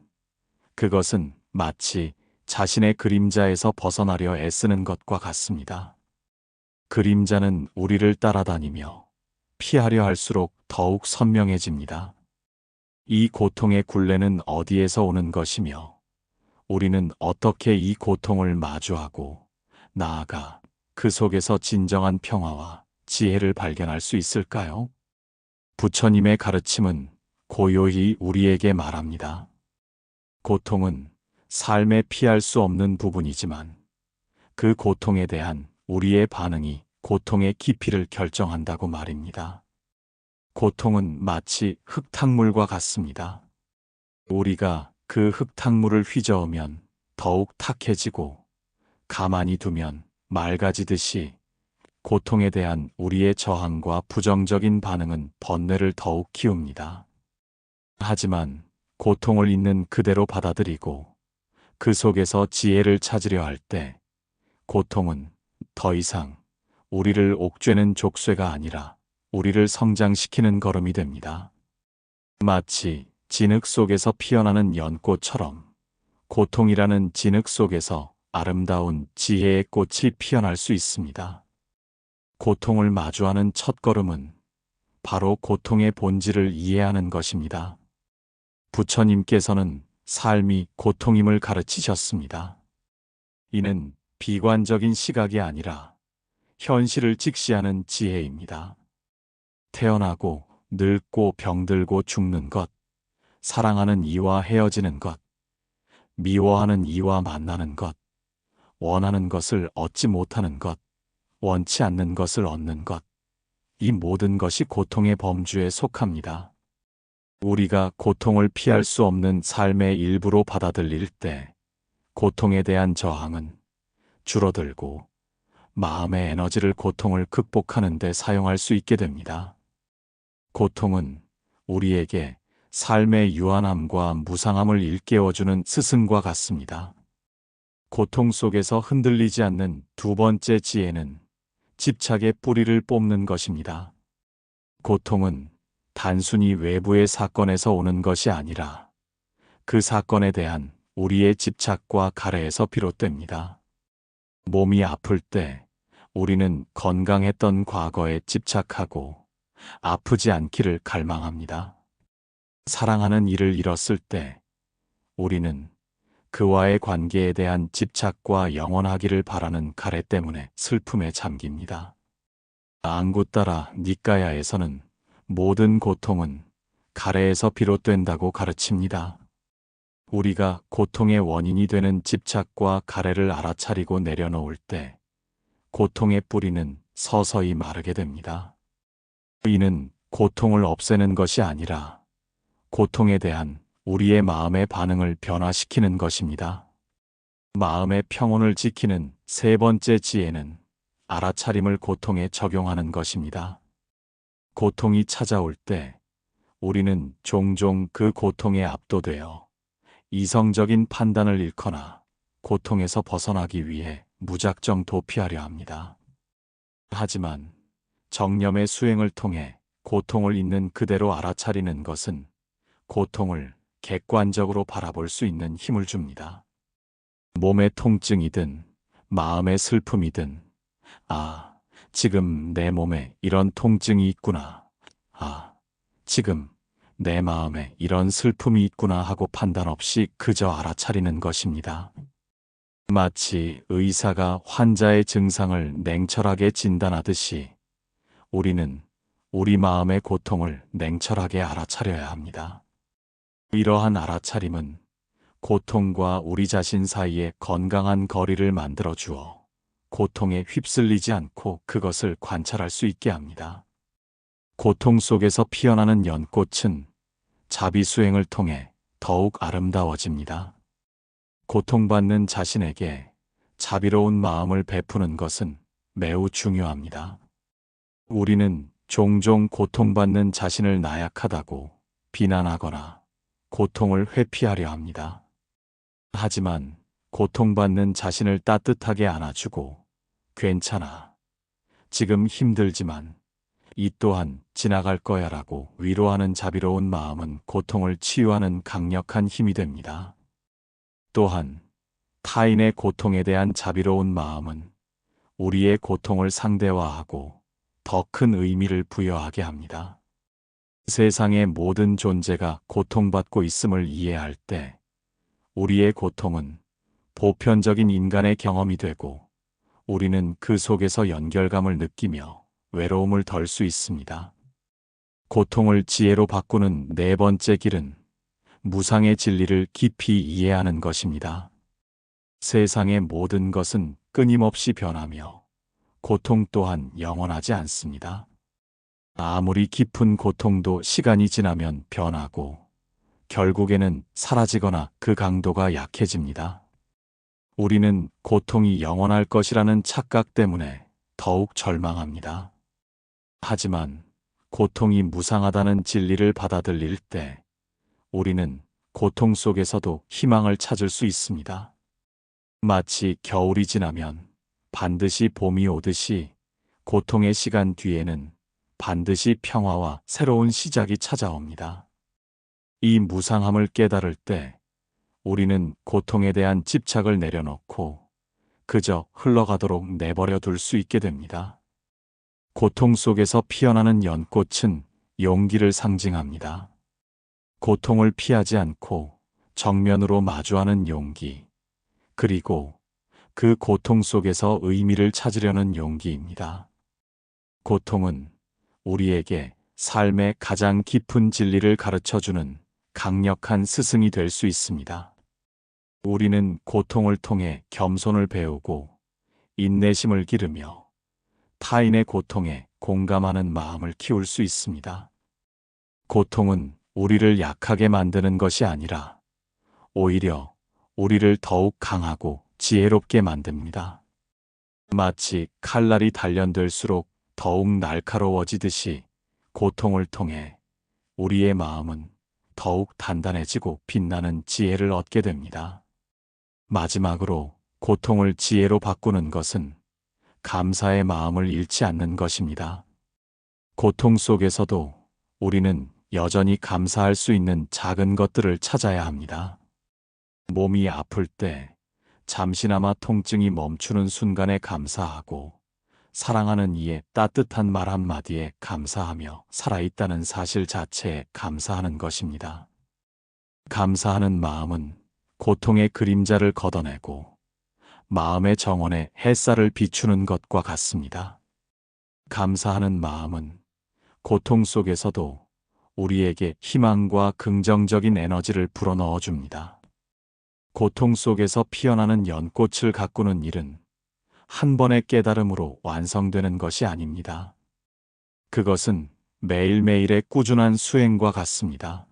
그것은 마치 자신의 그림자에서 벗어나려 애쓰는 것과 같습니다. 그림자는 우리를 따라다니며 피하려 할수록 더욱 선명해집니다. 이 고통의 굴레는 어디에서 오는 것이며 우리는 어떻게 이 고통을 마주하고 나아가 그 속에서 진정한 평화와 지혜를 발견할 수 있을까요? 부처님의 가르침은 고요히 우리에게 말합니다. 고통은 삶에 피할 수 없는 부분이지만 그 고통에 대한 우리의 반응이 고통의 깊이를 결정한다고 말입니다. 고통은 마치 흙탕물과 같습니다. 우리가 그 흙탕물을 휘저으면 더욱 탁해지고 가만히 두면 맑아지듯이 고통에 대한 우리의 저항과 부정적인 반응은 번뇌를 더욱 키웁니다. 하지만 고통을 있는 그대로 받아들이고 그 속에서 지혜를 찾으려 할 때 고통은 더 이상 우리를 옥죄는 족쇄가 아니라 우리를 성장시키는 걸음이 됩니다. 마치 진흙 속에서 피어나는 연꽃처럼 고통이라는 진흙 속에서 아름다운 지혜의 꽃이 피어날 수 있습니다. 고통을 마주하는 첫걸음은 바로 고통의 본질을 이해하는 것입니다. 부처님께서는 삶이 고통임을 가르치셨습니다. 이는 비관적인 시각이 아니라 현실을 직시하는 지혜입니다. 태어나고 늙고 병들고 죽는 것, 사랑하는 이와 헤어지는 것, 미워하는 이와 만나는 것, 원하는 것을 얻지 못하는 것, 원치 않는 것을 얻는 것, 이 모든 것이 고통의 범주에 속합니다. 우리가 고통을 피할 수 없는 삶의 일부로 받아들일 때 고통에 대한 저항은 줄어들고 마음의 에너지를 고통을 극복하는 데 사용할 수 있게 됩니다. 고통은 우리에게 삶의 유한함과 무상함을 일깨워주는 스승과 같습니다. 고통 속에서 흔들리지 않는 두 번째 지혜는 집착의 뿌리를 뽑는 것입니다. 고통은 단순히 외부의 사건에서 오는 것이 아니라 그 사건에 대한 우리의 집착과 가래에서 비롯됩니다. 몸이 아플 때 우리는 건강했던 과거에 집착하고 아프지 않기를 갈망합니다. 사랑하는 이를 잃었을 때 우리는 그와의 관계에 대한 집착과 영원하기를 바라는 가래 때문에 슬픔에 잠깁니다. 앙구따라 니까야에서는 모든 고통은 가래에서 비롯된다고 가르칩니다. 우리가 고통의 원인이 되는 집착과 가래를 알아차리고 내려놓을 때 고통의 뿌리는 서서히 마르게 됩니다. 이는 고통을 없애는 것이 아니라 고통에 대한 우리의 마음의 반응을 변화시키는 것입니다. 마음의 평온을 지키는 세 번째 지혜는 알아차림을 고통에 적용하는 것입니다. 고통이 찾아올 때 우리는 종종 그 고통에 압도되어 이성적인 판단을 잃거나 고통에서 벗어나기 위해 무작정 도피하려 합니다. 하지만 정념의 수행을 통해 고통을 있는 그대로 알아차리는 것은 고통을 객관적으로 바라볼 수 있는 힘을 줍니다. 몸의 통증이든 마음의 슬픔이든 지금 내 몸에 이런 통증이 있구나. 지금 내 마음에 이런 슬픔이 있구나 하고 판단 없이 그저 알아차리는 것입니다. 마치 의사가 환자의 증상을 냉철하게 진단하듯이 우리는 우리 마음의 고통을 냉철하게 알아차려야 합니다. 이러한 알아차림은 고통과 우리 자신 사이에 건강한 거리를 만들어 주어 고통에 휩쓸리지 않고 그것을 관찰할 수 있게 합니다. 고통 속에서 피어나는 연꽃은 자비수행을 통해 더욱 아름다워집니다. 고통받는 자신에게 자비로운 마음을 베푸는 것은 매우 중요합니다. 우리는 종종 고통받는 자신을 나약하다고 비난하거나 고통을 회피하려 합니다. 하지만 고통받는 자신을 따뜻하게 안아주고 괜찮아. 지금 힘들지만 이 또한 지나갈 거야 라고 위로하는 자비로운 마음은 고통을 치유하는 강력한 힘이 됩니다. 또한 타인의 고통에 대한 자비로운 마음은 우리의 고통을 상대화하고 더 큰 의미를 부여하게 합니다. 세상의 모든 존재가 고통받고 있음을 이해할 때 우리의 고통은 보편적인 인간의 경험이 되고 우리는 그 속에서 연결감을 느끼며 외로움을 덜 수 있습니다. 고통을 지혜로 바꾸는 네 번째 길은 무상의 진리를 깊이 이해하는 것입니다. 세상의 모든 것은 끊임없이 변하며 고통 또한 영원하지 않습니다. 아무리 깊은 고통도 시간이 지나면 변하고 결국에는 사라지거나 그 강도가 약해집니다. 우리는 고통이 영원할 것이라는 착각 때문에 더욱 절망합니다. 하지만 고통이 무상하다는 진리를 받아들일 때 우리는 고통 속에서도 희망을 찾을 수 있습니다. 마치 겨울이 지나면 반드시 봄이 오듯이 고통의 시간 뒤에는 반드시 평화와 새로운 시작이 찾아옵니다. 이 무상함을 깨달을 때 우리는 고통에 대한 집착을 내려놓고 그저 흘러가도록 내버려 둘 수 있게 됩니다. 고통 속에서 피어나는 연꽃은 용기를 상징합니다. 고통을 피하지 않고 정면으로 마주하는 용기, 그리고 그 고통 속에서 의미를 찾으려는 용기입니다. 고통은 우리에게 삶의 가장 깊은 진리를 가르쳐주는 강력한 스승이 될 수 있습니다. 우리는 고통을 통해 겸손을 배우고 인내심을 기르며 타인의 고통에 공감하는 마음을 키울 수 있습니다. 고통은 우리를 약하게 만드는 것이 아니라 오히려 우리를 더욱 강하고 지혜롭게 만듭니다. 마치 칼날이 단련될수록 더욱 날카로워지듯이 고통을 통해 우리의 마음은 더욱 단단해지고 빛나는 지혜를 얻게 됩니다. 마지막으로 고통을 지혜로 바꾸는 것은 감사의 마음을 잃지 않는 것입니다. 고통 속에서도 우리는 여전히 감사할 수 있는 작은 것들을 찾아야 합니다. 몸이 아플 때 잠시나마 통증이 멈추는 순간에 감사하고 사랑하는 이의 따뜻한 말 한마디에 감사하며 살아있다는 사실 자체에 감사하는 것입니다. 감사하는 마음은 고통의 그림자를 걷어내고 마음의 정원에 햇살을 비추는 것과 같습니다. 감사하는 마음은 고통 속에서도 우리에게 희망과 긍정적인 에너지를 불어넣어 줍니다. 고통 속에서 피어나는 연꽃을 가꾸는 일은 한 번의 깨달음으로 완성되는 것이 아닙니다. 그것은 매일매일의 꾸준한 수행과 같습니다.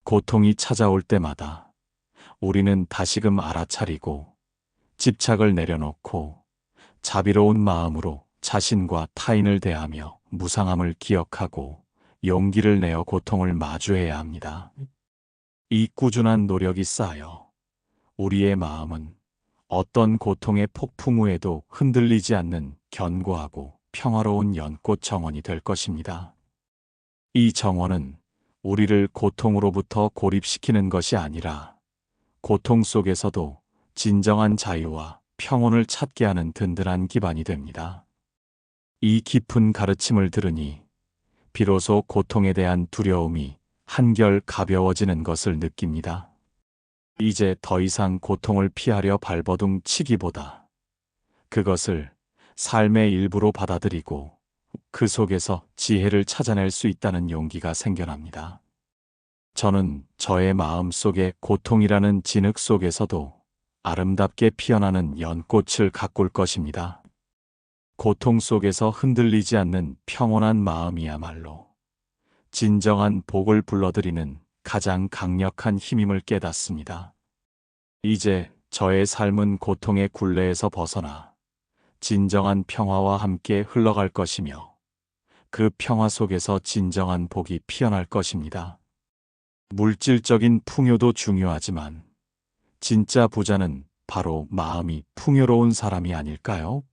고통이 찾아올 때마다 우리는 다시금 알아차리고 집착을 내려놓고 자비로운 마음으로 자신과 타인을 대하며 무상함을 기억하고 용기를 내어 고통을 마주해야 합니다. 이 꾸준한 노력이 쌓여 우리의 마음은 어떤 고통의 폭풍 후에도 흔들리지 않는 견고하고 평화로운 연꽃 정원이 될 것입니다. 이 정원은 우리를 고통으로부터 고립시키는 것이 아니라 고통 속에서도 진정한 자유와 평온을 찾게 하는 든든한 기반이 됩니다. 이 깊은 가르침을 들으니 비로소 고통에 대한 두려움이 한결 가벼워지는 것을 느낍니다. 이제 더 이상 고통을 피하려 발버둥 치기보다 그것을 삶의 일부로 받아들이고 그 속에서 지혜를 찾아낼 수 있다는 용기가 생겨납니다. 저는 저의 마음 속의 고통이라는 진흙 속에서도 아름답게 피어나는 연꽃을 가꿀 것입니다. 고통 속에서 흔들리지 않는 평온한 마음이야말로 진정한 복을 불러들이는 가장 강력한 힘임을 깨닫습니다. 이제 저의 삶은 고통의 굴레에서 벗어나 진정한 평화와 함께 흘러갈 것이며 그 평화 속에서 진정한 복이 피어날 것입니다. 물질적인 풍요도 중요하지만 진짜 부자는 바로 마음이 풍요로운 사람이 아닐까요?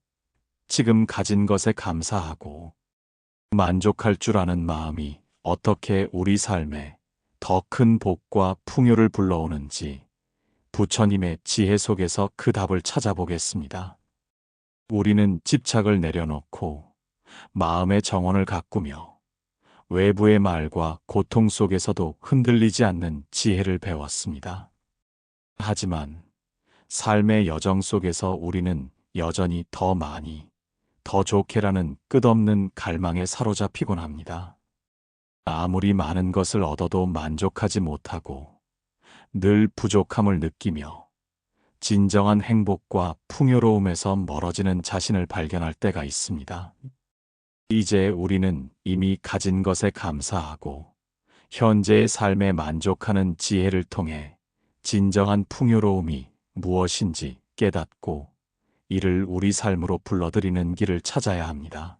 지금 가진 것에 감사하고 만족할 줄 아는 마음이 어떻게 우리 삶에 더 큰 복과 풍요를 불러오는지 부처님의 지혜 속에서 그 답을 찾아보겠습니다. 우리는 집착을 내려놓고 마음의 정원을 가꾸며 외부의 말과 고통 속에서도 흔들리지 않는 지혜를 배웠습니다. 하지만 삶의 여정 속에서 우리는 여전히 더 많이, 더 좋게라는 끝없는 갈망에 사로잡히곤 합니다. 아무리 많은 것을 얻어도 만족하지 못하고 늘 부족함을 느끼며 진정한 행복과 풍요로움에서 멀어지는 자신을 발견할 때가 있습니다. 이제 우리는 이미 가진 것에 감사하고 현재의 삶에 만족하는 지혜를 통해 진정한 풍요로움이 무엇인지 깨닫고 이를 우리 삶으로 불러들이는 길을 찾아야 합니다.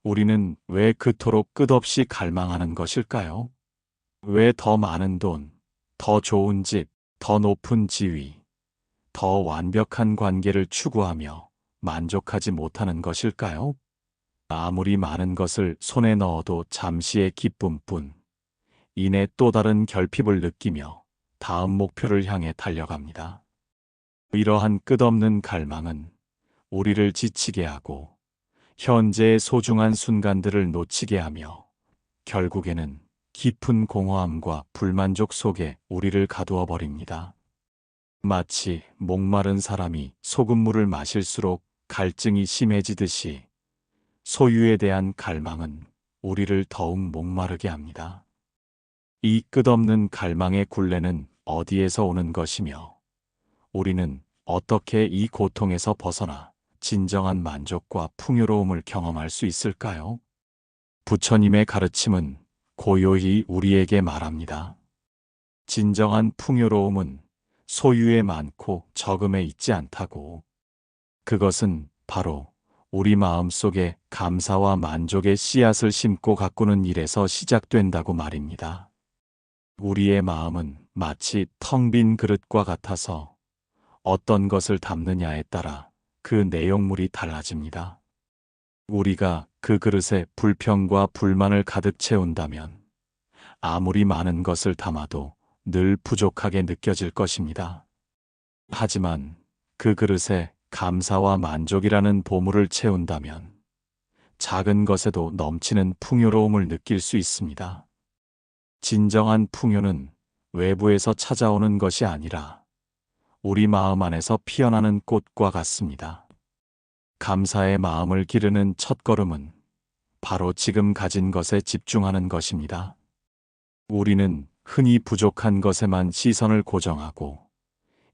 우리는 왜 그토록 끝없이 갈망하는 것일까요? 왜 더 많은 돈, 더 좋은 집, 더 높은 지위, 더 완벽한 관계를 추구하며 만족하지 못하는 것일까요? 아무리 많은 것을 손에 넣어도 잠시의 기쁨뿐, 이내 또 다른 결핍을 느끼며 다음 목표를 향해 달려갑니다. 이러한 끝없는 갈망은 우리를 지치게 하고 현재의 소중한 순간들을 놓치게 하며 결국에는 깊은 공허함과 불만족 속에 우리를 가두어 버립니다. 마치 목마른 사람이 소금물을 마실수록 갈증이 심해지듯이 소유에 대한 갈망은 우리를 더욱 목마르게 합니다. 이 끝없는 갈망의 굴레는 어디에서 오는 것이며 우리는 어떻게 이 고통에서 벗어나 진정한 만족과 풍요로움을 경험할 수 있을까요? 부처님의 가르침은 고요히 우리에게 말합니다. 진정한 풍요로움은 소유에 많고 적음에 있지 않다고. 그것은 바로 우리 마음 속에 감사와 만족의 씨앗을 심고 가꾸는 일에서 시작된다고 말입니다. 우리의 마음은 마치 텅 빈 그릇과 같아서 어떤 것을 담느냐에 따라 그 내용물이 달라집니다. 우리가 그 그릇에 불평과 불만을 가득 채운다면 아무리 많은 것을 담아도 늘 부족하게 느껴질 것입니다. 하지만 그 그릇에 감사와 만족이라는 보물을 채운다면 작은 것에도 넘치는 풍요로움을 느낄 수 있습니다. 진정한 풍요는 외부에서 찾아오는 것이 아니라 우리 마음 안에서 피어나는 꽃과 같습니다. 감사의 마음을 기르는 첫걸음은 바로 지금 가진 것에 집중하는 것입니다. 우리는 흔히 부족한 것에만 시선을 고정하고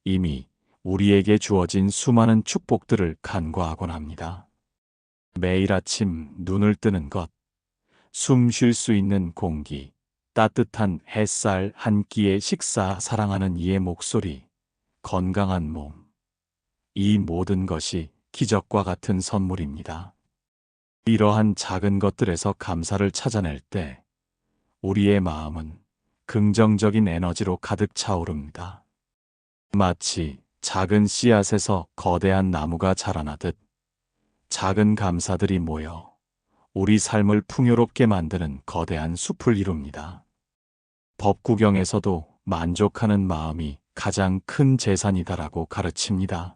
이미 우리에게 주어진 수많은 축복들을 간과하곤 합니다. 매일 아침 눈을 뜨는 것, 숨 쉴 수 있는 공기, 따뜻한 햇살 한 끼의 식사, 사랑하는 이의 목소리, 건강한 몸. 이 모든 것이 기적과 같은 선물입니다. 이러한 작은 것들에서 감사를 찾아낼 때 우리의 마음은 긍정적인 에너지로 가득 차오릅니다. 마치 작은 씨앗에서 거대한 나무가 자라나듯 작은 감사들이 모여 우리 삶을 풍요롭게 만드는 거대한 숲을 이룹니다. 법구경에서도 만족하는 마음이 가장 큰 재산이다라고 가르칩니다.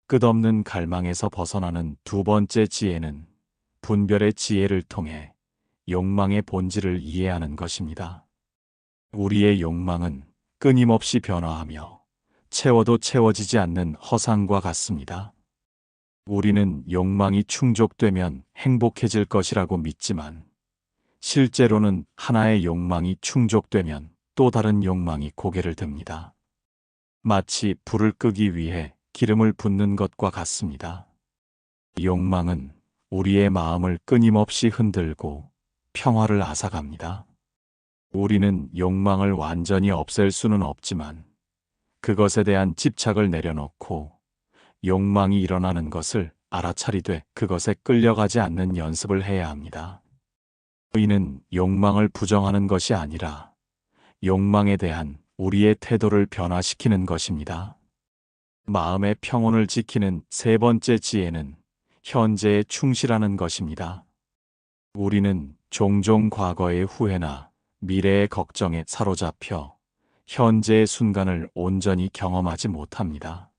끝없는 갈망에서 벗어나는 두 번째 지혜는 분별의 지혜를 통해 욕망의 본질을 이해하는 것입니다. 우리의 욕망은 끊임없이 변화하며 채워도 채워지지 않는 허상과 같습니다. 우리는 욕망이 충족되면 행복해질 것이라고 믿지만 실제로는 하나의 욕망이 충족되면 또 다른 욕망이 고개를 듭니다. 마치 불을 끄기 위해 기름을 붓는 것과 같습니다. 욕망은 우리의 마음을 끊임없이 흔들고 평화를 앗아갑니다. 우리는 욕망을 완전히 없앨 수는 없지만 그것에 대한 집착을 내려놓고 욕망이 일어나는 것을 알아차리되 그것에 끌려가지 않는 연습을 해야 합니다. 이는 욕망을 부정하는 것이 아니라 욕망에 대한 우리의 태도를 변화시키는 것입니다. 마음의 평온을 지키는 세 번째 지혜는 현재에 충실하는 것입니다. 우리는 종종 과거의 후회나 미래의 걱정에 사로잡혀 현재의 순간을 온전히 경험하지 못합니다.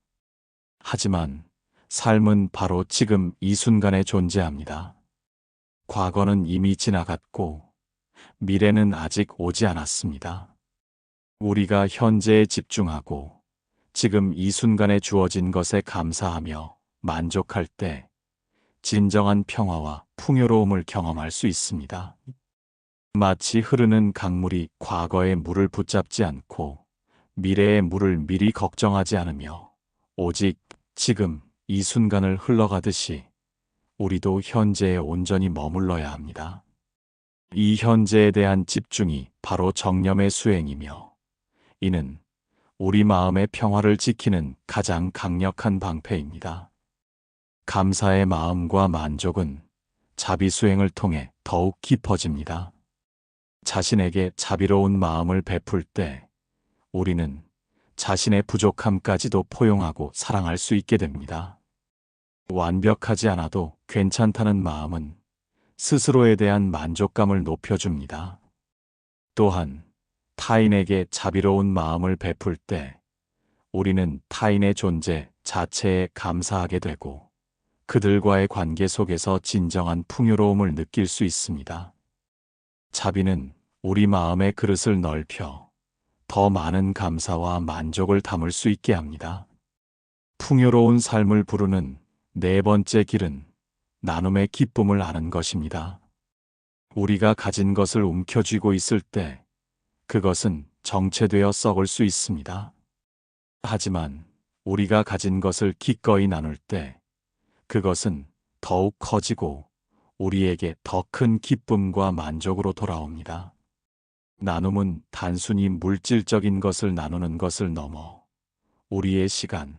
하지만 삶은 바로 지금 이 순간에 존재합니다. 과거는 이미 지나갔고 미래는 아직 오지 않았습니다. 우리가 현재에 집중하고 지금 이 순간에 주어진 것에 감사하며 만족할 때 진정한 평화와 풍요로움을 경험할 수 있습니다. 마치 흐르는 강물이 과거의 물을 붙잡지 않고 미래의 물을 미리 걱정하지 않으며 오직 지금 이 순간을 흘러가듯이 우리도 현재에 온전히 머물러야 합니다. 이 현재에 대한 집중이 바로 정념의 수행이며 이는 우리 마음의 평화를 지키는 가장 강력한 방패입니다. 감사의 마음과 만족은 자비 수행을 통해 더욱 깊어집니다. 자신에게 자비로운 마음을 베풀 때 우리는 자신의 부족함까지도 포용하고 사랑할 수 있게 됩니다. 완벽하지 않아도 괜찮다는 마음은 스스로에 대한 만족감을 높여줍니다. 또한 타인에게 자비로운 마음을 베풀 때 우리는 타인의 존재 자체에 감사하게 되고 그들과의 관계 속에서 진정한 풍요로움을 느낄 수 있습니다. 자비는 우리 마음의 그릇을 넓혀 더 많은 감사와 만족을 담을 수 있게 합니다. 풍요로운 삶을 부르는 네 번째 길은 나눔의 기쁨을 아는 것입니다. 우리가 가진 것을 움켜쥐고 있을 때 그것은 정체되어 썩을 수 있습니다. 하지만 우리가 가진 것을 기꺼이 나눌 때 그것은 더욱 커지고 우리에게 더 큰 기쁨과 만족으로 돌아옵니다. 나눔은 단순히 물질적인 것을 나누는 것을 넘어 우리의 시간,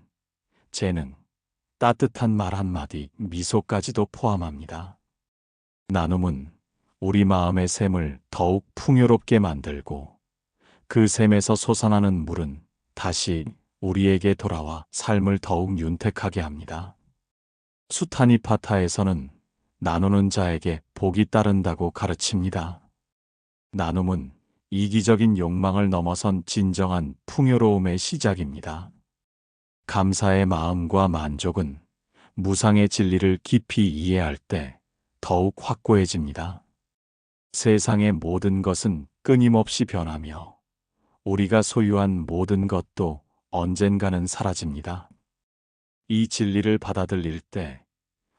재능, 따뜻한 말 한마디, 미소까지도 포함합니다. 나눔은 우리 마음의 샘을 더욱 풍요롭게 만들고 그 샘에서 솟아나는 물은 다시 우리에게 돌아와 삶을 더욱 윤택하게 합니다. 수타니파타에서는 나누는 자에게 복이 따른다고 가르칩니다. 나눔은 이기적인 욕망을 넘어선 진정한 풍요로움의 시작입니다. 감사의 마음과 만족은 무상의 진리를 깊이 이해할 때 더욱 확고해집니다. 세상의 모든 것은 끊임없이 변하며 우리가 소유한 모든 것도 언젠가는 사라집니다. 이 진리를 받아들일 때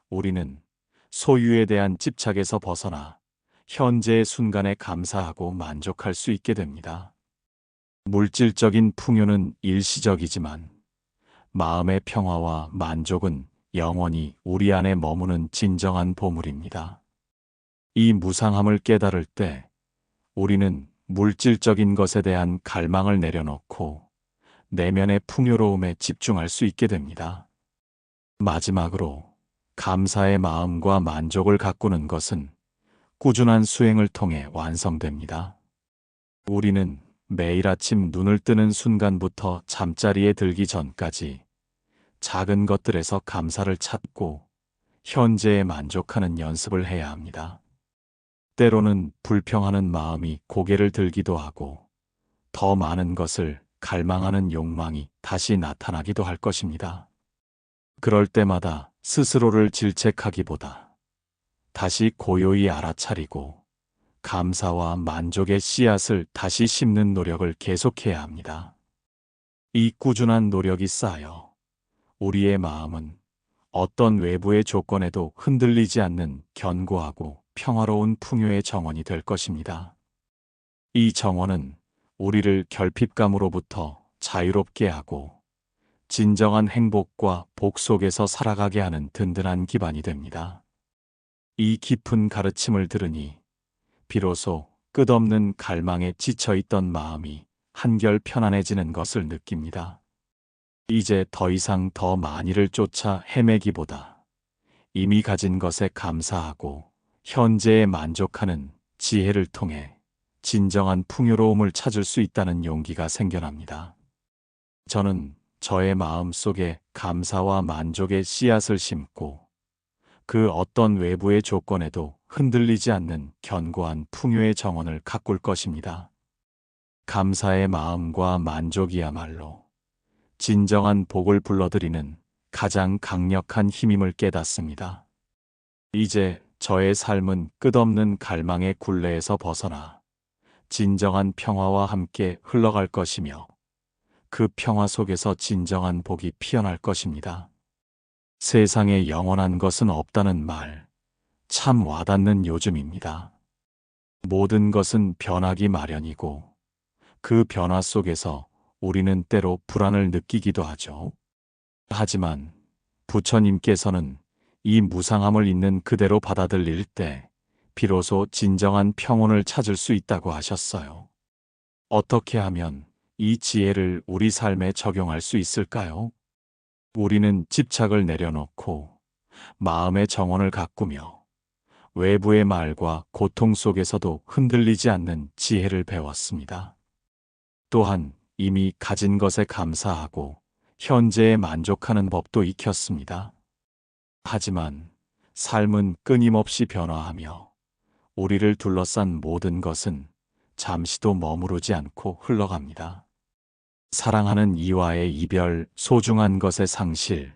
우리는 소유에 대한 집착에서 벗어나 현재의 순간에 감사하고 만족할 수 있게 됩니다. 물질적인 풍요는 일시적이지만 마음의 평화와 만족은 영원히 우리 안에 머무는 진정한 보물입니다. 이 무상함을 깨달을 때 우리는 물질적인 것에 대한 갈망을 내려놓고 내면의 풍요로움에 집중할 수 있게 됩니다. 마지막으로 감사의 마음과 만족을 가꾸는 것은 꾸준한 수행을 통해 완성됩니다. 우리는 매일 아침 눈을 뜨는 순간부터 잠자리에 들기 전까지 작은 것들에서 감사를 찾고 현재에 만족하는 연습을 해야 합니다. 때로는 불평하는 마음이 고개를 들기도 하고 더 많은 것을 갈망하는 욕망이 다시 나타나기도 할 것입니다. 그럴 때마다 스스로를 질책하기보다 다시 고요히 알아차리고 감사와 만족의 씨앗을 다시 심는 노력을 계속해야 합니다. 이 꾸준한 노력이 쌓여 우리의 마음은 어떤 외부의 조건에도 흔들리지 않는 견고하고 평화로운 풍요의 정원이 될 것입니다. 이 정원은 우리를 결핍감으로부터 자유롭게 하고 진정한 행복과 복 속에서 살아가게 하는 든든한 기반이 됩니다. 이 깊은 가르침을 들으니 비로소 끝없는 갈망에 지쳐있던 마음이 한결 편안해지는 것을 느낍니다. 이제 더 이상 더 많이를 쫓아 헤매기보다 이미 가진 것에 감사하고 현재에 만족하는 지혜를 통해 진정한 풍요로움을 찾을 수 있다는 용기가 생겨납니다. 저는 저의 마음 속에 감사와 만족의 씨앗을 심고 그 어떤 외부의 조건에도 흔들리지 않는 견고한 풍요의 정원을 가꿀 것입니다. 감사의 마음과 만족이야말로 진정한 복을 불러들이는 가장 강력한 힘임을 깨닫습니다. 이제 저의 삶은 끝없는 갈망의 굴레에서 벗어나 진정한 평화와 함께 흘러갈 것이며 그 평화 속에서 진정한 복이 피어날 것입니다. 세상에 영원한 것은 없다는 말, 참 와닿는 요즘입니다. 모든 것은 변하기 마련이고 그 변화 속에서 우리는 때로 불안을 느끼기도 하죠. 하지만 부처님께서는 이 무상함을 있는 그대로 받아들일 때 비로소 진정한 평온을 찾을 수 있다고 하셨어요. 어떻게 하면 이 지혜를 우리 삶에 적용할 수 있을까요? 우리는 집착을 내려놓고 마음의 정원을 가꾸며 외부의 말과 고통 속에서도 흔들리지 않는 지혜를 배웠습니다. 또한 이미 가진 것에 감사하고 현재에 만족하는 법도 익혔습니다. 하지만 삶은 끊임없이 변화하며 우리를 둘러싼 모든 것은 잠시도 머무르지 않고 흘러갑니다. 사랑하는 이와의 이별, 소중한 것의 상실,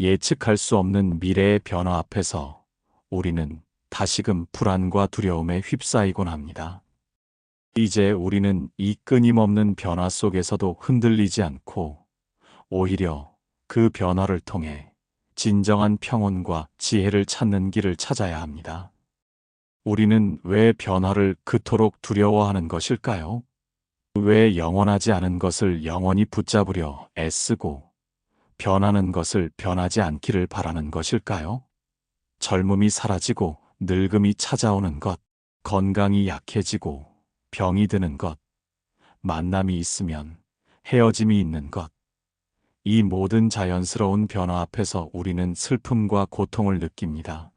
예측할 수 없는 미래의 변화 앞에서 우리는 다시금 불안과 두려움에 휩싸이곤 합니다. 이제 우리는 이 끊임없는 변화 속에서도 흔들리지 않고 오히려 그 변화를 통해 진정한 평온과 지혜를 찾는 길을 찾아야 합니다. 우리는 왜 변화를 그토록 두려워하는 것일까요? 왜 영원하지 않은 것을 영원히 붙잡으려 애쓰고 변하는 것을 변하지 않기를 바라는 것일까요? 젊음이 사라지고 늙음이 찾아오는 것, 건강이 약해지고 병이 드는 것, 만남이 있으면 헤어짐이 있는 것, 이 모든 자연스러운 변화 앞에서 우리는 슬픔과 고통을 느낍니다.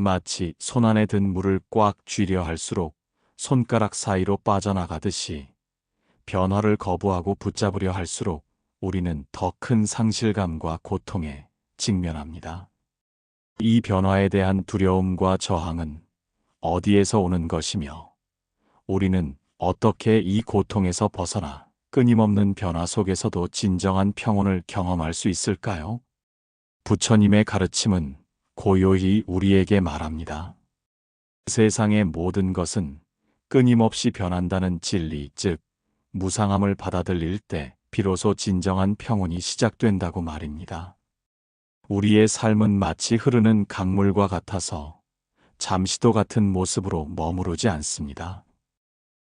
마치 손 안에 든 물을 꽉 쥐려 할수록 손가락 사이로 빠져나가듯이 변화를 거부하고 붙잡으려 할수록 우리는 더 큰 상실감과 고통에 직면합니다. 이 변화에 대한 두려움과 저항은 어디에서 오는 것이며 우리는 어떻게 이 고통에서 벗어나 끊임없는 변화 속에서도 진정한 평온을 경험할 수 있을까요? 부처님의 가르침은 고요히 우리에게 말합니다. 세상의 모든 것은 끊임없이 변한다는 진리, 즉 무상함을 받아들일 때 비로소 진정한 평온이 시작된다고 말입니다. 우리의 삶은 마치 흐르는 강물과 같아서 잠시도 같은 모습으로 머무르지 않습니다.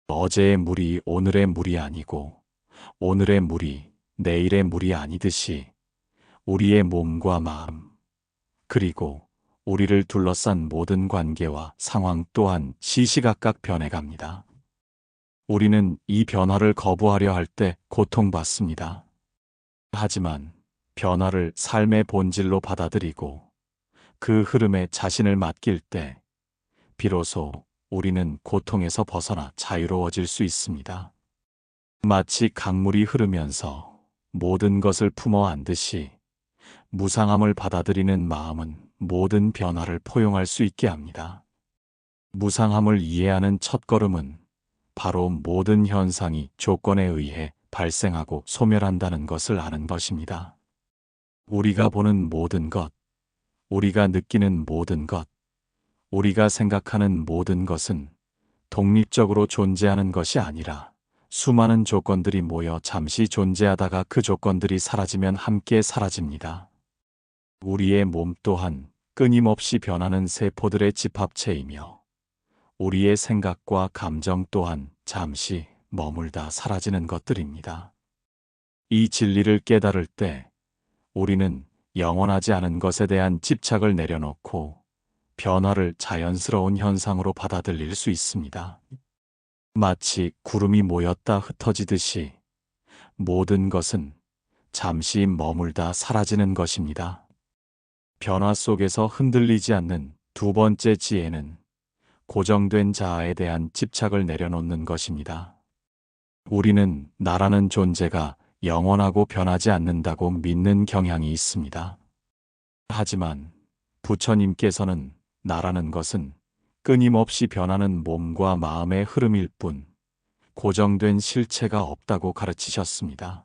어제의 물이 오늘의 물이 아니고 오늘의 물이 내일의 물이 아니듯이 우리의 몸과 마음, 그리고 우리를 둘러싼 모든 관계와 상황 또한 시시각각 변해갑니다. 우리는 이 변화를 거부하려 할 때 고통받습니다. 하지만 변화를 삶의 본질로 받아들이고 그 흐름에 자신을 맡길 때 비로소 우리는 고통에서 벗어나 자유로워질 수 있습니다. 마치 강물이 흐르면서 모든 것을 품어 안듯이 무상함을 받아들이는 마음은 모든 변화를 포용할 수 있게 합니다. 무상함을 이해하는 첫걸음은 바로 모든 현상이 조건에 의해 발생하고 소멸한다는 것을 아는 것입니다. 우리가 보는 모든 것, 우리가 느끼는 모든 것, 우리가 생각하는 모든 것은 독립적으로 존재하는 것이 아니라 수많은 조건들이 모여 잠시 존재하다가 그 조건들이 사라지면 함께 사라집니다. 우리의 몸 또한 끊임없이 변하는 세포들의 집합체이며 우리의 생각과 감정 또한 잠시 머물다 사라지는 것들입니다. 이 진리를 깨달을 때 우리는 영원하지 않은 것에 대한 집착을 내려놓고 변화를 자연스러운 현상으로 받아들일 수 있습니다. 마치 구름이 모였다 흩어지듯이 모든 것은 잠시 머물다 사라지는 것입니다. 변화 속에서 흔들리지 않는 두 번째 지혜는 고정된 자아에 대한 집착을 내려놓는 것입니다. 우리는 나라는 존재가 영원하고 변하지 않는다고 믿는 경향이 있습니다. 하지만 부처님께서는 나라는 것은 끊임없이 변하는 몸과 마음의 흐름일 뿐 고정된 실체가 없다고 가르치셨습니다.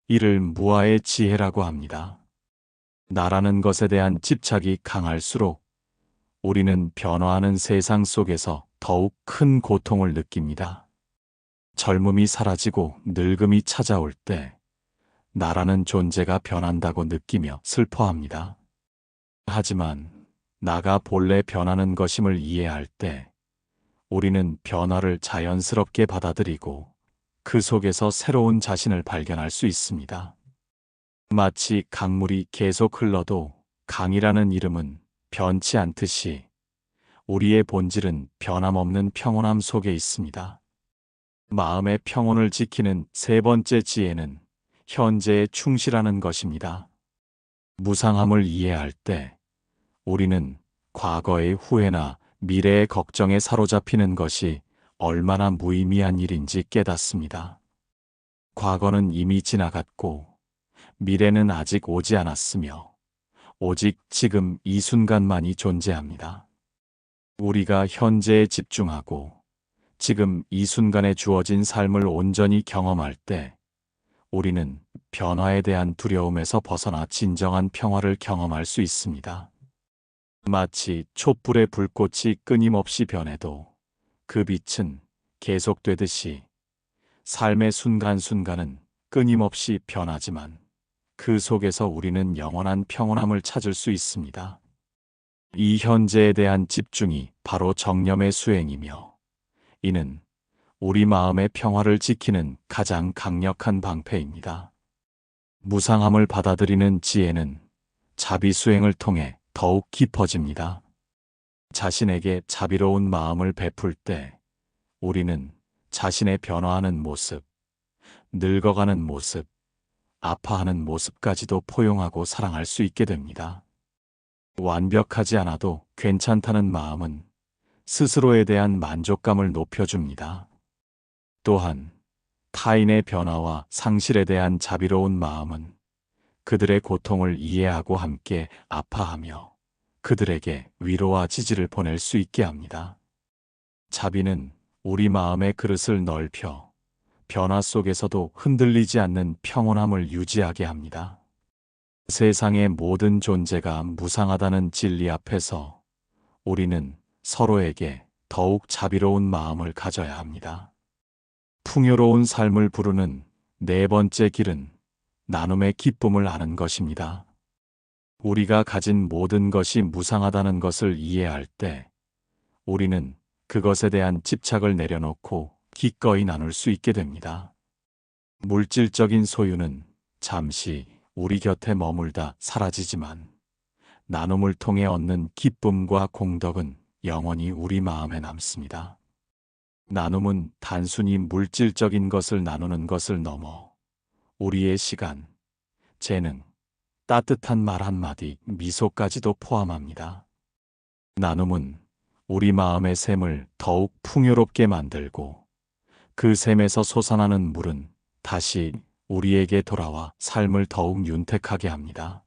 이를 무아의 지혜라고 합니다. 나라는 것에 대한 집착이 강할수록 우리는 변화하는 세상 속에서 더욱 큰 고통을 느낍니다. 젊음이 사라지고 늙음이 찾아올 때 나라는 존재가 변한다고 느끼며 슬퍼합니다. 하지만 나가 본래 변하는 것임을 이해할 때 우리는 변화를 자연스럽게 받아들이고 그 속에서 새로운 자신을 발견할 수 있습니다. 마치 강물이 계속 흘러도 강이라는 이름은 변치 않듯이 우리의 본질은 변함없는 평온함 속에 있습니다. 마음의 평온을 지키는 세 번째 지혜는 현재에 충실하는 것입니다. 무상함을 이해할 때 우리는 과거의 후회나 미래의 걱정에 사로잡히는 것이 얼마나 무의미한 일인지 깨닫습니다. 과거는 이미 지나갔고 미래는 아직 오지 않았으며 오직 지금 이 순간만이 존재합니다. 우리가 현재에 집중하고 지금 이 순간에 주어진 삶을 온전히 경험할 때 우리는 변화에 대한 두려움에서 벗어나 진정한 평화를 경험할 수 있습니다. 마치 촛불의 불꽃이 끊임없이 변해도 그 빛은 계속되듯이 삶의 순간순간은 끊임없이 변하지만 그 속에서 우리는 영원한 평온함을 찾을 수 있습니다. 이 현재에 대한 집중이 바로 정념의 수행이며 이는 우리 마음의 평화를 지키는 가장 강력한 방패입니다. 무상함을 받아들이는 지혜는 자비수행을 통해 더욱 깊어집니다. 자신에게 자비로운 마음을 베풀 때 우리는 자신의 변화하는 모습, 늙어가는 모습, 아파하는 모습까지도 포용하고 사랑할 수 있게 됩니다. 완벽하지 않아도 괜찮다는 마음은 스스로에 대한 만족감을 높여줍니다. 또한 타인의 변화와 상실에 대한 자비로운 마음은 그들의 고통을 이해하고 함께 아파하며 그들에게 위로와 지지를 보낼 수 있게 합니다. 자비는 우리 마음의 그릇을 넓혀 변화 속에서도 흔들리지 않는 평온함을 유지하게 합니다. 세상의 모든 존재가 무상하다는 진리 앞에서 우리는 서로에게 더욱 자비로운 마음을 가져야 합니다. 풍요로운 삶을 부르는 네 번째 길은 나눔의 기쁨을 아는 것입니다. 우리가 가진 모든 것이 무상하다는 것을 이해할 때 우리는 그것에 대한 집착을 내려놓고 기꺼이 나눌 수 있게 됩니다. 물질적인 소유는 잠시 우리 곁에 머물다 사라지지만 나눔을 통해 얻는 기쁨과 공덕은 영원히 우리 마음에 남습니다. 나눔은 단순히 물질적인 것을 나누는 것을 넘어 우리의 시간, 재능, 따뜻한 말 한마디, 미소까지도 포함합니다. 나눔은 우리 마음의 샘을 더욱 풍요롭게 만들고 그 샘에서 솟아나는 물은 다시 우리에게 돌아와 삶을 더욱 윤택하게 합니다.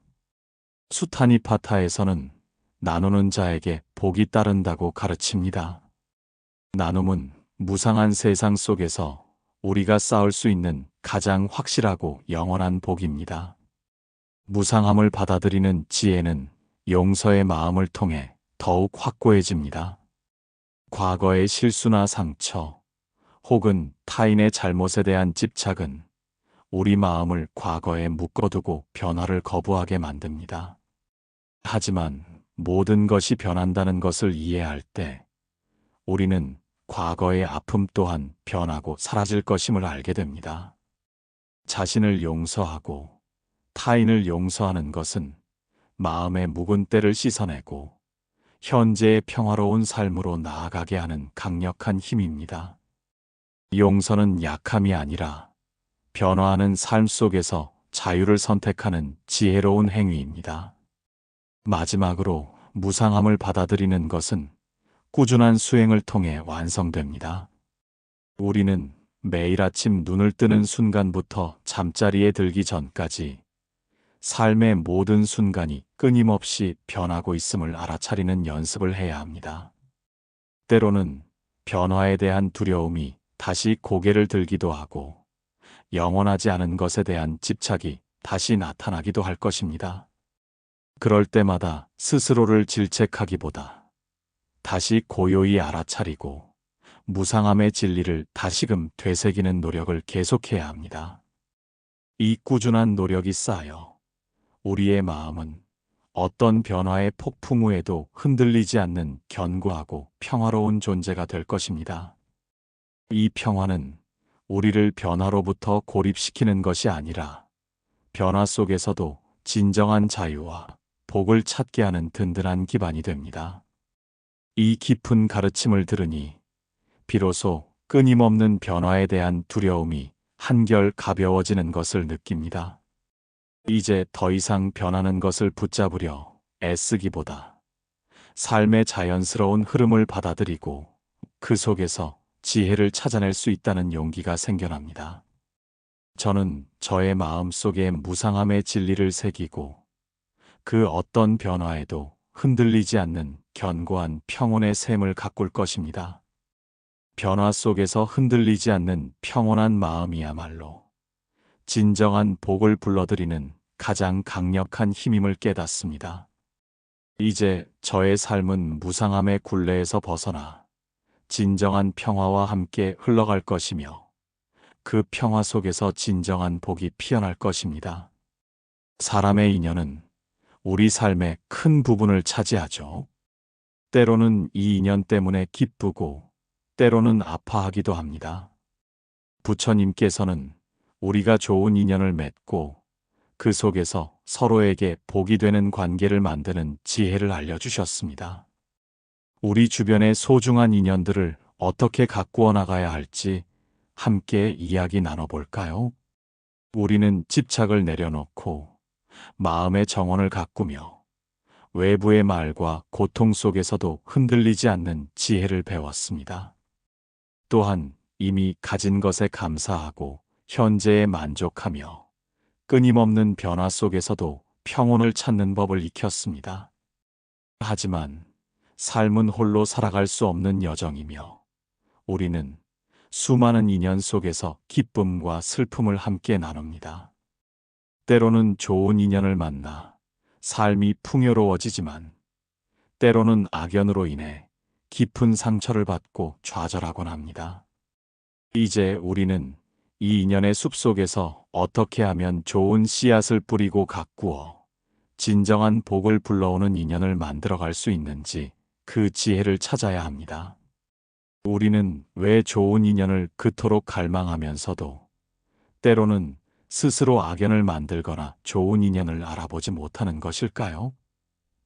수타니파타에서는 나누는 자에게 복이 따른다고 가르칩니다. 나눔은 무상한 세상 속에서 우리가 쌓을 수 있는 가장 확실하고 영원한 복입니다. 무상함을 받아들이는 지혜는 용서의 마음을 통해 더욱 확고해집니다. 과거의 실수나 상처, 혹은 타인의 잘못에 대한 집착은 우리 마음을 과거에 묶어두고 변화를 거부하게 만듭니다. 하지만 모든 것이 변한다는 것을 이해할 때 우리는 과거의 아픔 또한 변하고 사라질 것임을 알게 됩니다. 자신을 용서하고 타인을 용서하는 것은 마음의 묵은 때를 씻어내고 현재의 평화로운 삶으로 나아가게 하는 강력한 힘입니다. 용서는 약함이 아니라 변화하는 삶 속에서 자유를 선택하는 지혜로운 행위입니다. 마지막으로 무상함을 받아들이는 것은 꾸준한 수행을 통해 완성됩니다. 우리는 매일 아침 눈을 뜨는 순간부터 잠자리에 들기 전까지 삶의 모든 순간이 끊임없이 변하고 있음을 알아차리는 연습을 해야 합니다. 때로는 변화에 대한 두려움이 다시 고개를 들기도 하고 영원하지 않은 것에 대한 집착이 다시 나타나기도 할 것입니다. 그럴 때마다 스스로를 질책하기보다 다시 고요히 알아차리고 무상함의 진리를 다시금 되새기는 노력을 계속해야 합니다. 이 꾸준한 노력이 쌓여 우리의 마음은 어떤 변화의 폭풍 후에도 흔들리지 않는 견고하고 평화로운 존재가 될 것입니다. 이 평화는 우리를 변화로부터 고립시키는 것이 아니라 변화 속에서도 진정한 자유와 복을 찾게 하는 든든한 기반이 됩니다. 이 깊은 가르침을 들으니 비로소 끊임없는 변화에 대한 두려움이 한결 가벼워지는 것을 느낍니다. 이제 더 이상 변하는 것을 붙잡으려 애쓰기보다 삶의 자연스러운 흐름을 받아들이고 그 속에서 지혜를 찾아낼 수 있다는 용기가 생겨납니다. 저는 저의 마음 속에 무상함의 진리를 새기고 그 어떤 변화에도 흔들리지 않는 견고한 평온의 샘을 가꿀 것입니다. 변화 속에서 흔들리지 않는 평온한 마음이야말로 진정한 복을 불러들이는 가장 강력한 힘임을 깨닫습니다. 이제 저의 삶은 무상함의 굴레에서 벗어나 진정한 평화와 함께 흘러갈 것이며 그 평화 속에서 진정한 복이 피어날 것입니다. 사람의 인연은 우리 삶의 큰 부분을 차지하죠. 때로는 이 인연 때문에 기쁘고 때로는 아파하기도 합니다. 부처님께서는 우리가 좋은 인연을 맺고 그 속에서 서로에게 복이 되는 관계를 만드는 지혜를 알려주셨습니다. 우리 주변의 소중한 인연들을 어떻게 가꾸어 나가야 할지 함께 이야기 나눠볼까요? 우리는 집착을 내려놓고 마음의 정원을 가꾸며 외부의 말과 고통 속에서도 흔들리지 않는 지혜를 배웠습니다. 또한 이미 가진 것에 감사하고 현재에 만족하며 끊임없는 변화 속에서도 평온을 찾는 법을 익혔습니다. 하지만 삶은 홀로 살아갈 수 없는 여정이며 우리는 수많은 인연 속에서 기쁨과 슬픔을 함께 나눕니다. 때로는 좋은 인연을 만나 삶이 풍요로워지지만 때로는 악연으로 인해 깊은 상처를 받고 좌절하곤 합니다. 이제 우리는 이 인연의 숲속에서 어떻게 하면 좋은 씨앗을 뿌리고 가꾸어 진정한 복을 불러오는 인연을 만들어갈 수 있는지 그 지혜를 찾아야 합니다. 우리는 왜 좋은 인연을 그토록 갈망하면서도 때로는 스스로 악연을 만들거나 좋은 인연을 알아보지 못하는 것일까요?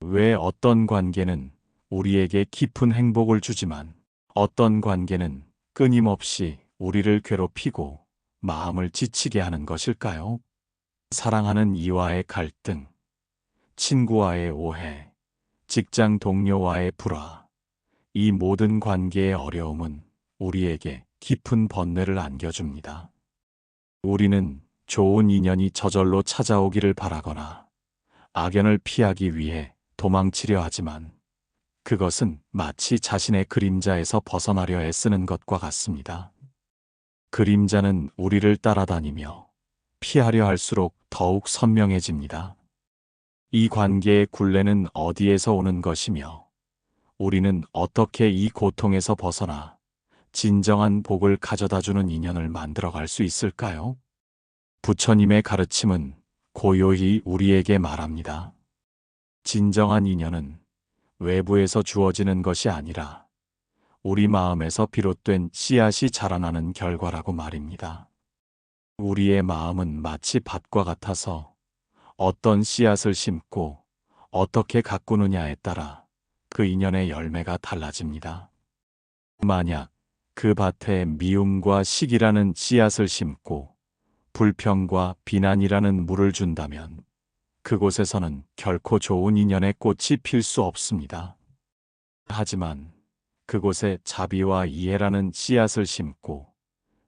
왜 어떤 관계는 우리에게 깊은 행복을 주지만 어떤 관계는 끊임없이 우리를 괴롭히고 마음을 지치게 하는 것일까요? 사랑하는 이와의 갈등, 친구와의 오해, 직장 동료와의 불화, 이 모든 관계의 어려움은 우리에게 깊은 번뇌를 안겨줍니다. 우리는 좋은 인연이 저절로 찾아오기를 바라거나 악연을 피하기 위해 도망치려 하지만 그것은 마치 자신의 그림자에서 벗어나려 애쓰는 것과 같습니다. 그림자는 우리를 따라다니며 피하려 할수록 더욱 선명해집니다. 이 관계의 굴레는 어디에서 오는 것이며 우리는 어떻게 이 고통에서 벗어나 진정한 복을 가져다주는 인연을 만들어갈 수 있을까요? 부처님의 가르침은 고요히 우리에게 말합니다. 진정한 인연은 외부에서 주어지는 것이 아니라 우리 마음에서 비롯된 씨앗이 자라나는 결과라고 말입니다. 우리의 마음은 마치 밭과 같아서 어떤 씨앗을 심고 어떻게 가꾸느냐에 따라 그 인연의 열매가 달라집니다. 만약 그 밭에 미움과 시기라는 씨앗을 심고 불평과 비난이라는 물을 준다면 그곳에서는 결코 좋은 인연의 꽃이 필 수 없습니다. 하지만 그곳에 자비와 이해라는 씨앗을 심고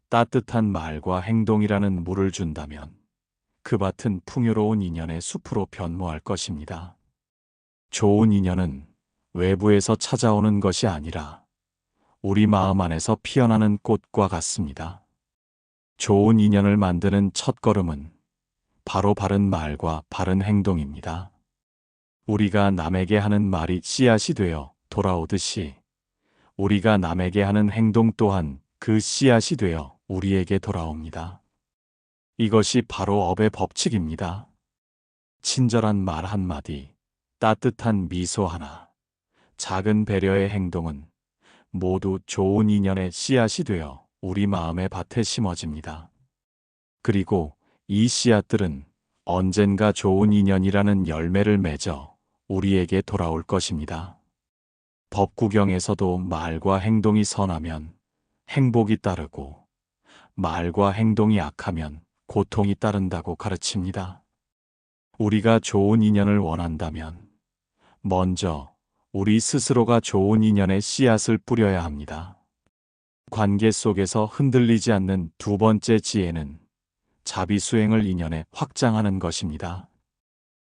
따뜻한 말과 행동이라는 물을 준다면 그 밭은 풍요로운 인연의 숲으로 변모할 것입니다. 좋은 인연은 외부에서 찾아오는 것이 아니라 우리 마음 안에서 피어나는 꽃과 같습니다. 좋은 인연을 만드는 첫걸음은 바로 바른 말과 바른 행동입니다. 우리가 남에게 하는 말이 씨앗이 되어 돌아오듯이 우리가 남에게 하는 행동 또한 그 씨앗이 되어 우리에게 돌아옵니다. 이것이 바로 업의 법칙입니다. 친절한 말 한마디, 따뜻한 미소 하나, 작은 배려의 행동은 모두 좋은 인연의 씨앗이 되어 우리 마음의 밭에 심어집니다. 그리고 이 씨앗들은 언젠가 좋은 인연이라는 열매를 맺어 우리에게 돌아올 것입니다. 법구경에서도 말과 행동이 선하면 행복이 따르고 말과 행동이 악하면 고통이 따른다고 가르칩니다. 우리가 좋은 인연을 원한다면 먼저 우리 스스로가 좋은 인연의 씨앗을 뿌려야 합니다. 관계 속에서 흔들리지 않는 두 번째 지혜는 자비수행을 인연에 확장하는 것입니다.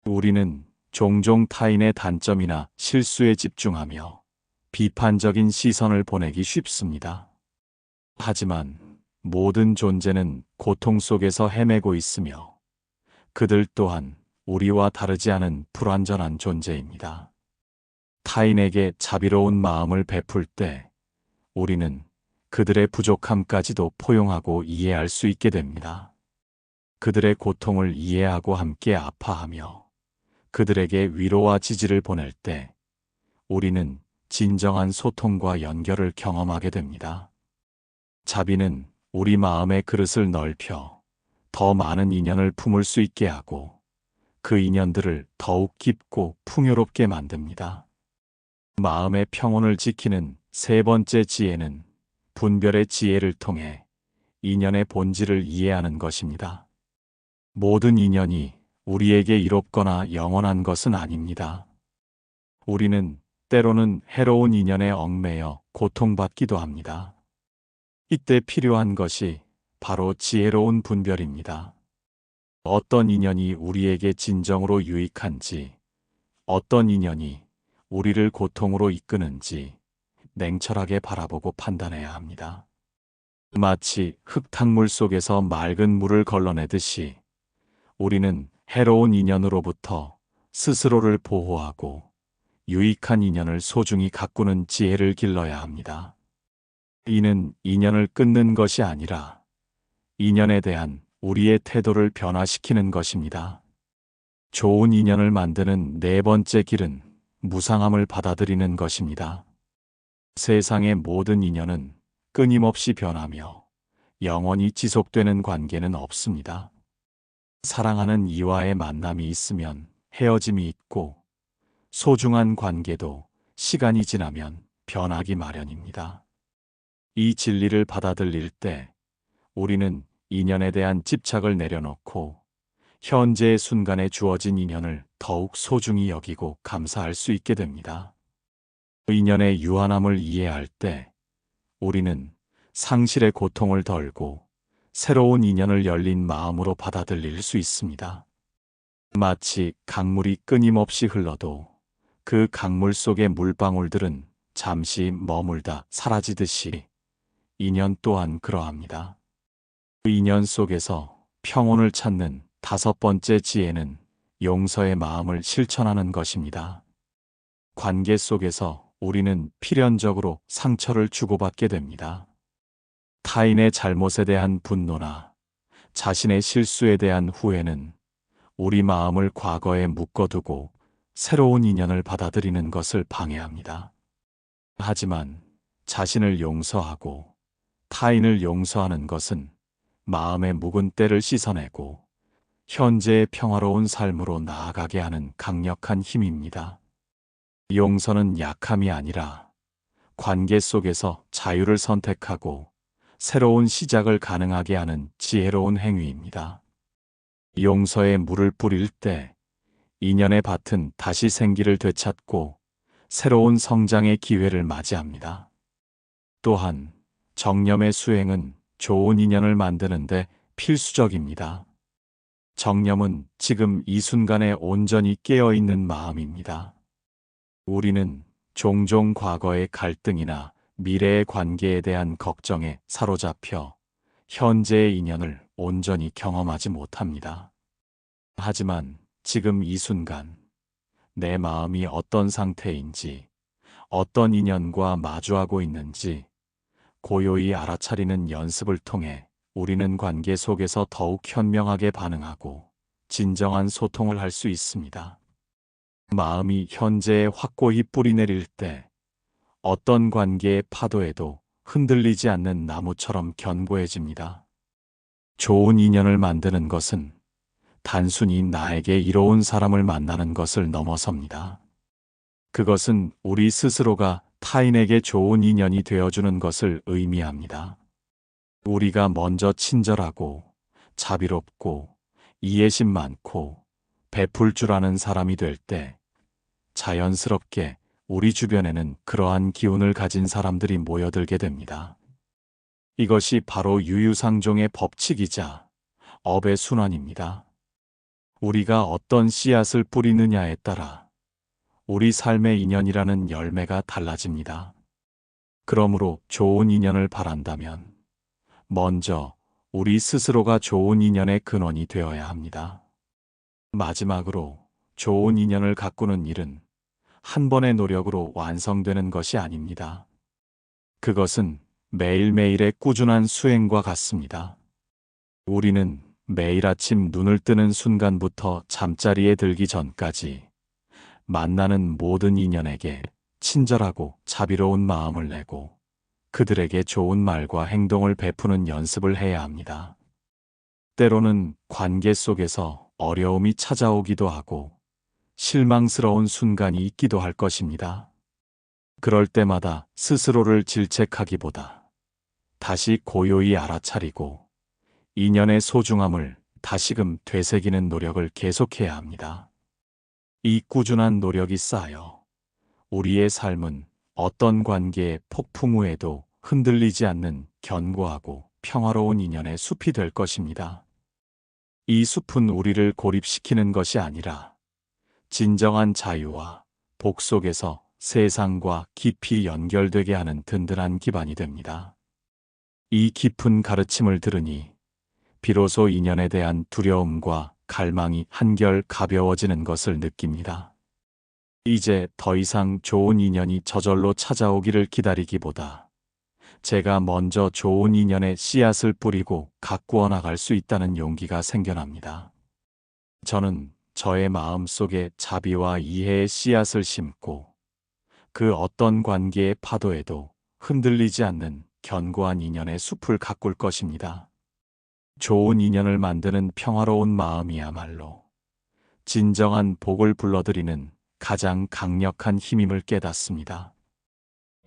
우리는 종종 타인의 단점이나 실수에 집중하며 비판적인 시선을 보내기 쉽습니다. 하지만 모든 존재는 고통 속에서 헤매고 있으며 그들 또한 우리와 다르지 않은 불완전한 존재입니다. 타인에게 자비로운 마음을 베풀 때 우리는 그들의 부족함까지도 포용하고 이해할 수 있게 됩니다. 그들의 고통을 이해하고 함께 아파하며 그들에게 위로와 지지를 보낼 때 우리는 진정한 소통과 연결을 경험하게 됩니다. 자비는 우리 마음의 그릇을 넓혀 더 많은 인연을 품을 수 있게 하고 그 인연들을 더욱 깊고 풍요롭게 만듭니다. 마음의 평온을 지키는 세 번째 지혜는 분별의 지혜를 통해 인연의 본질을 이해하는 것입니다. 모든 인연이 우리에게 이롭거나 영원한 것은 아닙니다. 우리는 때로는 해로운 인연에 얽매여 고통받기도 합니다. 이때 필요한 것이 바로 지혜로운 분별입니다. 어떤 인연이 우리에게 진정으로 유익한지, 어떤 인연이 우리를 고통으로 이끄는지 냉철하게 바라보고 판단해야 합니다. 마치 흙탕물 속에서 맑은 물을 걸러내듯이 우리는 해로운 인연으로부터 스스로를 보호하고 유익한 인연을 소중히 가꾸는 지혜를 길러야 합니다. 이는 인연을 끊는 것이 아니라 인연에 대한 우리의 태도를 변화시키는 것입니다. 좋은 인연을 만드는 네 번째 길은 무상함을 받아들이는 것입니다. 세상의 모든 인연은 끊임없이 변하며 영원히 지속되는 관계는 없습니다. 사랑하는 이와의 만남이 있으면 헤어짐이 있고 소중한 관계도 시간이 지나면 변하기 마련입니다. 이 진리를 받아들일 때 우리는 인연에 대한 집착을 내려놓고 현재의 순간에 주어진 인연을 더욱 소중히 여기고 감사할 수 있게 됩니다. 인연의 유한함을 이해할 때 우리는 상실의 고통을 덜고 새로운 인연을 열린 마음으로 받아들일 수 있습니다. 마치 강물이 끊임없이 흘러도 그 강물 속의 물방울들은 잠시 머물다 사라지듯이 인연 또한 그러합니다. 그 인연 속에서 평온을 찾는 다섯 번째 지혜는 용서의 마음을 실천하는 것입니다. 관계 속에서 우리는 필연적으로 상처를 주고받게 됩니다. 타인의 잘못에 대한 분노나 자신의 실수에 대한 후회는 우리 마음을 과거에 묶어두고 새로운 인연을 받아들이는 것을 방해합니다. 하지만 자신을 용서하고 타인을 용서하는 것은 마음의 묵은 때를 씻어내고 현재의 평화로운 삶으로 나아가게 하는 강력한 힘입니다. 용서는 약함이 아니라 관계 속에서 자유를 선택하고 새로운 시작을 가능하게 하는 지혜로운 행위입니다. 용서에 물을 뿌릴 때 인연의 밭은 다시 생기를 되찾고 새로운 성장의 기회를 맞이합니다. 또한 정념의 수행은 좋은 인연을 만드는데 필수적입니다. 정념은 지금 이 순간에 온전히 깨어있는 마음입니다. 우리는 종종 과거의 갈등이나 미래의 관계에 대한 걱정에 사로잡혀 현재의 인연을 온전히 경험하지 못합니다. 하지만 지금 이 순간 내 마음이 어떤 상태인지, 어떤 인연과 마주하고 있는지 고요히 알아차리는 연습을 통해 우리는 관계 속에서 더욱 현명하게 반응하고 진정한 소통을 할 수 있습니다. 마음이 현재에 확고히 뿌리내릴 때 어떤 관계의 파도에도 흔들리지 않는 나무처럼 견고해집니다. 좋은 인연을 만드는 것은 단순히 나에게 이로운 사람을 만나는 것을 넘어섭니다. 그것은 우리 스스로가 타인에게 좋은 인연이 되어주는 것을 의미합니다. 우리가 먼저 친절하고 자비롭고 이해심 많고 베풀 줄 아는 사람이 될 때 자연스럽게 우리 주변에는 그러한 기운을 가진 사람들이 모여들게 됩니다. 이것이 바로 유유상종의 법칙이자 업의 순환입니다. 우리가 어떤 씨앗을 뿌리느냐에 따라 우리 삶의 인연이라는 열매가 달라집니다. 그러므로 좋은 인연을 바란다면 먼저 우리 스스로가 좋은 인연의 근원이 되어야 합니다. 마지막으로 좋은 인연을 가꾸는 일은 한 번의 노력으로 완성되는 것이 아닙니다. 그것은 매일매일의 꾸준한 수행과 같습니다. 우리는 매일 아침 눈을 뜨는 순간부터 잠자리에 들기 전까지 만나는 모든 인연에게 친절하고 자비로운 마음을 내고 그들에게 좋은 말과 행동을 베푸는 연습을 해야 합니다. 때로는 관계 속에서 어려움이 찾아오기도 하고 실망스러운 순간이 있기도 할 것입니다. 그럴 때마다 스스로를 질책하기보다 다시 고요히 알아차리고 인연의 소중함을 다시금 되새기는 노력을 계속해야 합니다. 이 꾸준한 노력이 쌓여 우리의 삶은 어떤 관계의 폭풍 후에도 흔들리지 않는 견고하고 평화로운 인연의 숲이 될 것입니다. 이 숲은 우리를 고립시키는 것이 아니라 진정한 자유와 복 속에서 세상과 깊이 연결되게 하는 든든한 기반이 됩니다. 이 깊은 가르침을 들으니 비로소 인연에 대한 두려움과 갈망이 한결 가벼워지는 것을 느낍니다. 이제 더 이상 좋은 인연이 저절로 찾아오기를 기다리기보다 제가 먼저 좋은 인연의 씨앗을 뿌리고 가꾸어 나갈 수 있다는 용기가 생겨납니다. 저는 저의 마음속에 자비와 이해의 씨앗을 심고 그 어떤 관계의 파도에도 흔들리지 않는 견고한 인연의 숲을 가꿀 것입니다. 좋은 인연을 만드는 평화로운 마음이야말로 진정한 복을 불러들이는 가장 강력한 힘임을 깨닫습니다.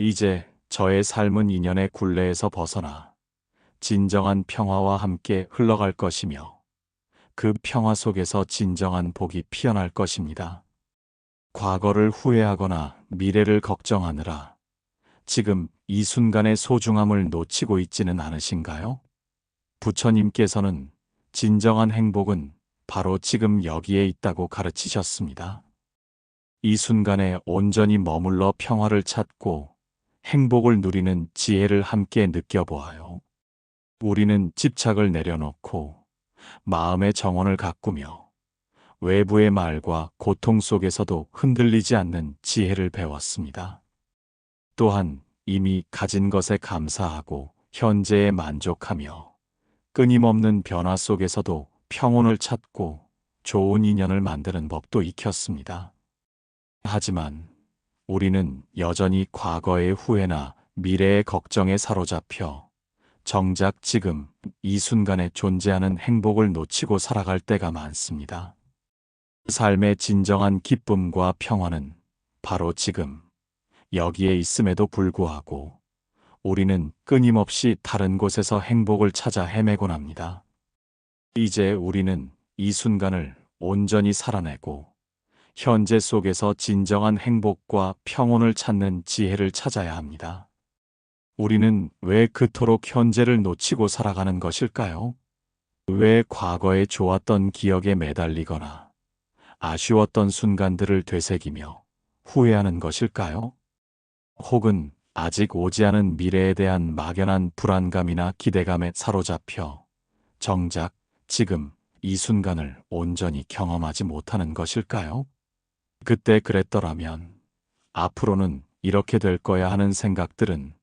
이제 저의 삶은 인연의 굴레에서 벗어나 진정한 평화와 함께 흘러갈 것이며 그 평화 속에서 진정한 복이 피어날 것입니다. 과거를 후회하거나 미래를 걱정하느라 지금 이 순간의 소중함을 놓치고 있지는 않으신가요? 부처님께서는 진정한 행복은 바로 지금 여기에 있다고 가르치셨습니다. 이 순간에 온전히 머물러 평화를 찾고 행복을 누리는 지혜를 함께 느껴보아요. 우리는 집착을 내려놓고 마음의 정원을 가꾸며 외부의 말과 고통 속에서도 흔들리지 않는 지혜를 배웠습니다. 또한 이미 가진 것에 감사하고 현재에 만족하며 끊임없는 변화 속에서도 평온을 찾고 좋은 인연을 만드는 법도 익혔습니다. 하지만 우리는 여전히 과거의 후회나 미래의 걱정에 사로잡혀 정작 지금 이 순간에 존재하는 행복을 놓치고 살아갈 때가 많습니다. 삶의 진정한 기쁨과 평화는 바로 지금 여기에 있음에도 불구하고 우리는 끊임없이 다른 곳에서 행복을 찾아 헤매곤 합니다. 이제 우리는 이 순간을 온전히 살아내고 현재 속에서 진정한 행복과 평온을 찾는 지혜를 찾아야 합니다. 우리는 왜 그토록 현재를 놓치고 살아가는 것일까요? 왜 과거에 좋았던 기억에 매달리거나 아쉬웠던 순간들을 되새기며 후회하는 것일까요? 혹은 아직 오지 않은 미래에 대한 막연한 불안감이나 기대감에 사로잡혀 정작 지금 이 순간을 온전히 경험하지 못하는 것일까요? 그때 그랬더라면 앞으로는 이렇게 될 거야 하는 생각들은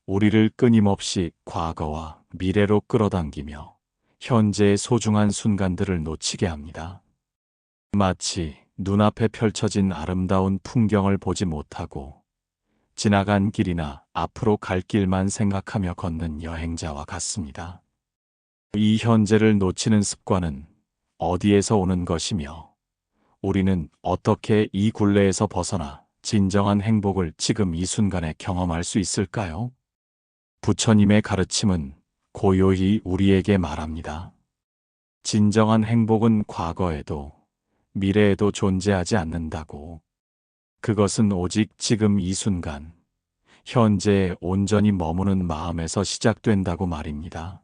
우리를 끊임없이 과거와 미래로 끌어당기며 현재의 소중한 순간들을 놓치게 합니다. 마치 눈앞에 펼쳐진 아름다운 풍경을 보지 못하고 지나간 길이나 앞으로 갈 길만 생각하며 걷는 여행자와 같습니다. 이 현재를 놓치는 습관은 어디에서 오는 것이며 우리는 어떻게 이 굴레에서 벗어나 진정한 행복을 지금 이 순간에 경험할 수 있을까요? 부처님의 가르침은 고요히 우리에게 말합니다. 진정한 행복은 과거에도 미래에도 존재하지 않는다고. 그것은 오직 지금 이 순간, 현재에 온전히 머무는 마음에서 시작된다고 말입니다.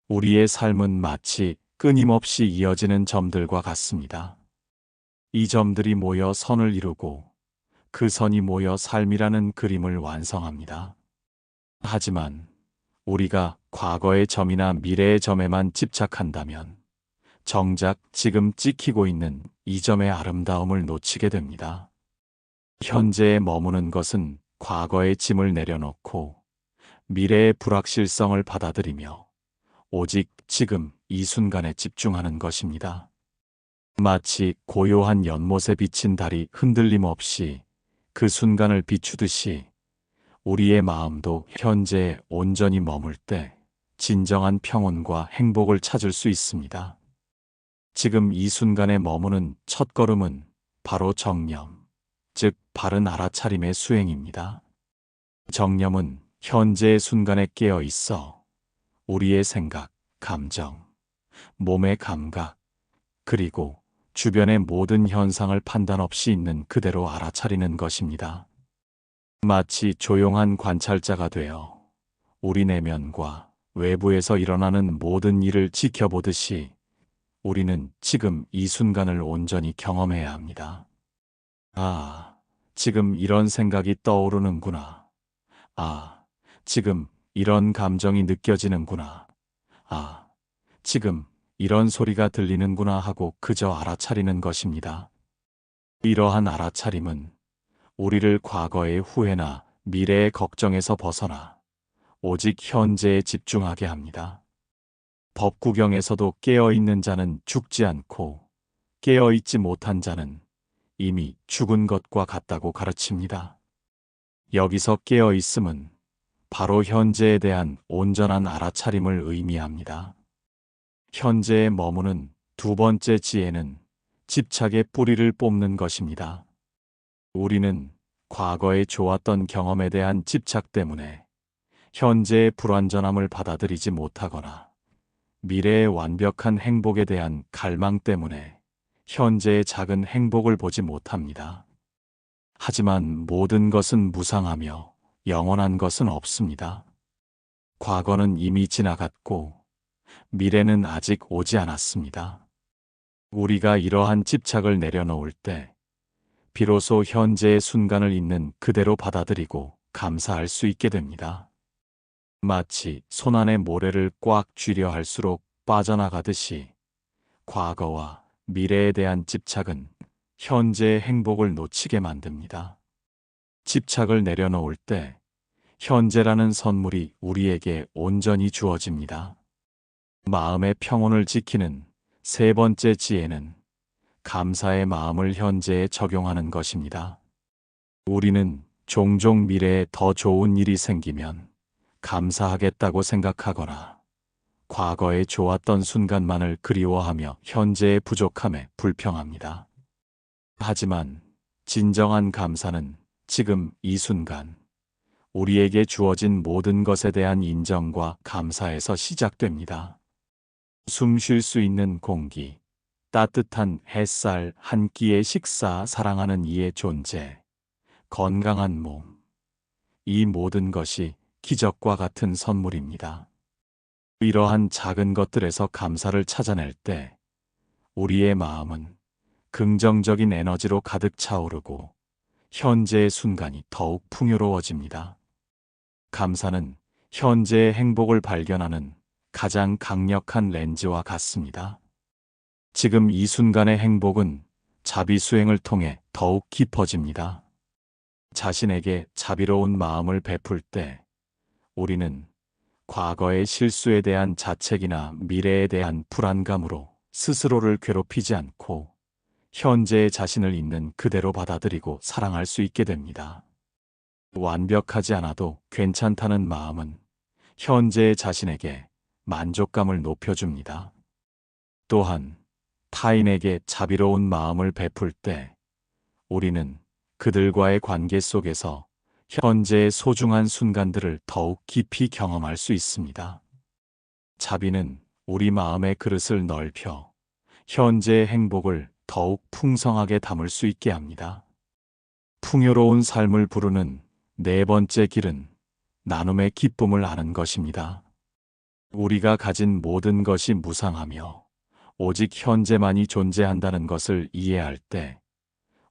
우리의 삶은 마치 끊임없이 이어지는 점들과 같습니다. 이 점들이 모여 선을 이루고 그 선이 모여 삶이라는 그림을 완성합니다. 하지만 우리가 과거의 점이나 미래의 점에만 집착한다면 정작 지금 찍히고 있는 이 점의 아름다움을 놓치게 됩니다. 현재에 머무는 것은 과거의 짐을 내려놓고 미래의 불확실성을 받아들이며 오직 지금 이 순간에 집중하는 것입니다. 마치 고요한 연못에 비친 달이 흔들림 없이 그 순간을 비추듯이 우리의 마음도 현재에 온전히 머물 때 진정한 평온과 행복을 찾을 수 있습니다. 지금 이 순간에 머무는 첫걸음은 바로 정념, 즉 바른 알아차림의 수행입니다. 정념은 현재의 순간에 깨어 있어 우리의 생각, 감정, 몸의 감각, 그리고 주변의 모든 현상을 판단 없이 있는 그대로 알아차리는 것입니다. 마치 조용한 관찰자가 되어 우리 내면과 외부에서 일어나는 모든 일을 지켜보듯이 우리는 지금 이 순간을 온전히 경험해야 합니다. 아, 지금 이런 생각이 떠오르는구나. 아, 지금 이런 감정이 느껴지는구나. 아, 지금 이런 소리가 들리는구나 하고 그저 알아차리는 것입니다. 이러한 알아차림은 우리를 과거의 후회나 미래의 걱정에서 벗어나 오직 현재에 집중하게 합니다. 법구경에서도 깨어있는 자는 죽지 않고 깨어있지 못한 자는 이미 죽은 것과 같다고 가르칩니다. 여기서 깨어있음은 바로 현재에 대한 온전한 알아차림을 의미합니다. 현재에 머무는 두 번째 지혜는 집착의 뿌리를 뽑는 것입니다. 우리는 과거에 좋았던 경험에 대한 집착 때문에 현재의 불완전함을 받아들이지 못하거나 미래의 완벽한 행복에 대한 갈망 때문에 현재의 작은 행복을 보지 못합니다. 하지만 모든 것은 무상하며 영원한 것은 없습니다. 과거는 이미 지나갔고 미래는 아직 오지 않았습니다. 우리가 이러한 집착을 내려놓을 때 비로소 현재의 순간을 있는 그대로 받아들이고 감사할 수 있게 됩니다. 마치 손안의 모래를 꽉 쥐려 할수록 빠져나가듯이 과거와 미래에 대한 집착은 현재의 행복을 놓치게 만듭니다. 집착을 내려놓을 때 현재라는 선물이 우리에게 온전히 주어집니다. 마음의 평온을 지키는 세 번째 지혜는 감사의 마음을 현재에 적용하는 것입니다. 우리는 종종 미래에 더 좋은 일이 생기면 감사하겠다고 생각하거나 과거에 좋았던 순간만을 그리워하며 현재의 부족함에 불평합니다. 하지만 진정한 감사는 지금 이 순간 우리에게 주어진 모든 것에 대한 인정과 감사에서 시작됩니다. 숨 쉴 수 있는 공기, 따뜻한 햇살, 한 끼의 식사, 사랑하는 이의 존재, 건강한 몸, 이 모든 것이 기적과 같은 선물입니다. 이러한 작은 것들에서 감사를 찾아낼 때 우리의 마음은 긍정적인 에너지로 가득 차오르고 현재의 순간이 더욱 풍요로워집니다. 감사는 현재의 행복을 발견하는 가장 강력한 렌즈와 같습니다. 지금 이 순간의 행복은 자비수행을 통해 더욱 깊어집니다. 자신에게 자비로운 마음을 베풀 때 우리는 과거의 실수에 대한 자책이나 미래에 대한 불안감으로 스스로를 괴롭히지 않고 현재의 자신을 있는 그대로 받아들이고 사랑할 수 있게 됩니다. 완벽하지 않아도 괜찮다는 마음은 현재의 자신에게 만족감을 높여줍니다. 또한 타인에게 자비로운 마음을 베풀 때 우리는 그들과의 관계 속에서 현재의 소중한 순간들을 더욱 깊이 경험할 수 있습니다. 자비는 우리 마음의 그릇을 넓혀 현재의 행복을 더욱 풍성하게 담을 수 있게 합니다. 풍요로운 삶을 부르는 네 번째 길은 나눔의 기쁨을 아는 것입니다. 우리가 가진 모든 것이 무상하며 오직 현재만이 존재한다는 것을 이해할 때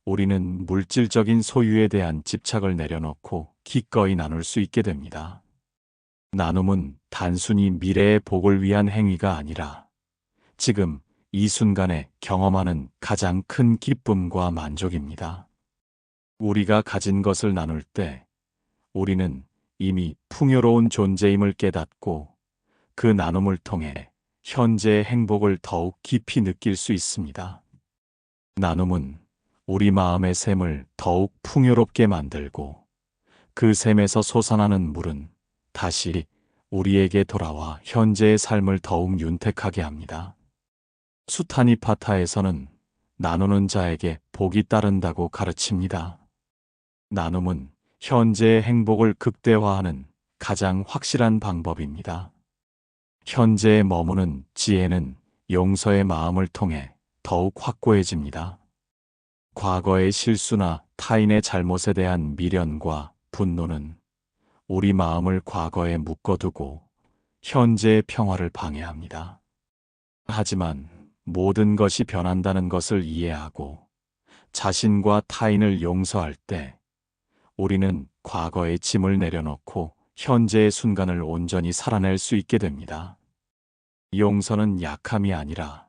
우리는 물질적인 소유에 대한 집착을 내려놓고 기꺼이 나눌 수 있게 됩니다. 나눔은 단순히 미래의 복을 위한 행위가 아니라 지금 이 순간에 경험하는 가장 큰 기쁨과 만족입니다. 우리가 가진 것을 나눌 때 우리는 이미 풍요로운 존재임을 깨닫고 그 나눔을 통해 현재의 행복을 더욱 깊이 느낄 수 있습니다. 나눔은 우리 마음의 샘을 더욱 풍요롭게 만들고 그 샘에서 솟아나는 물은 다시 우리에게 돌아와 현재의 삶을 더욱 윤택하게 합니다. 수타니파타에서는 나누는 자에게 복이 따른다고 가르칩니다. 나눔은 현재의 행복을 극대화하는 가장 확실한 방법입니다. 현재에 머무는 지혜는 용서의 마음을 통해 더욱 확고해집니다. 과거의 실수나 타인의 잘못에 대한 미련과 분노는 우리 마음을 과거에 묶어두고 현재의 평화를 방해합니다. 하지만 모든 것이 변한다는 것을 이해하고 자신과 타인을 용서할 때 우리는 과거의 짐을 내려놓고 현재의 순간을 온전히 살아낼 수 있게 됩니다. 용서는 약함이 아니라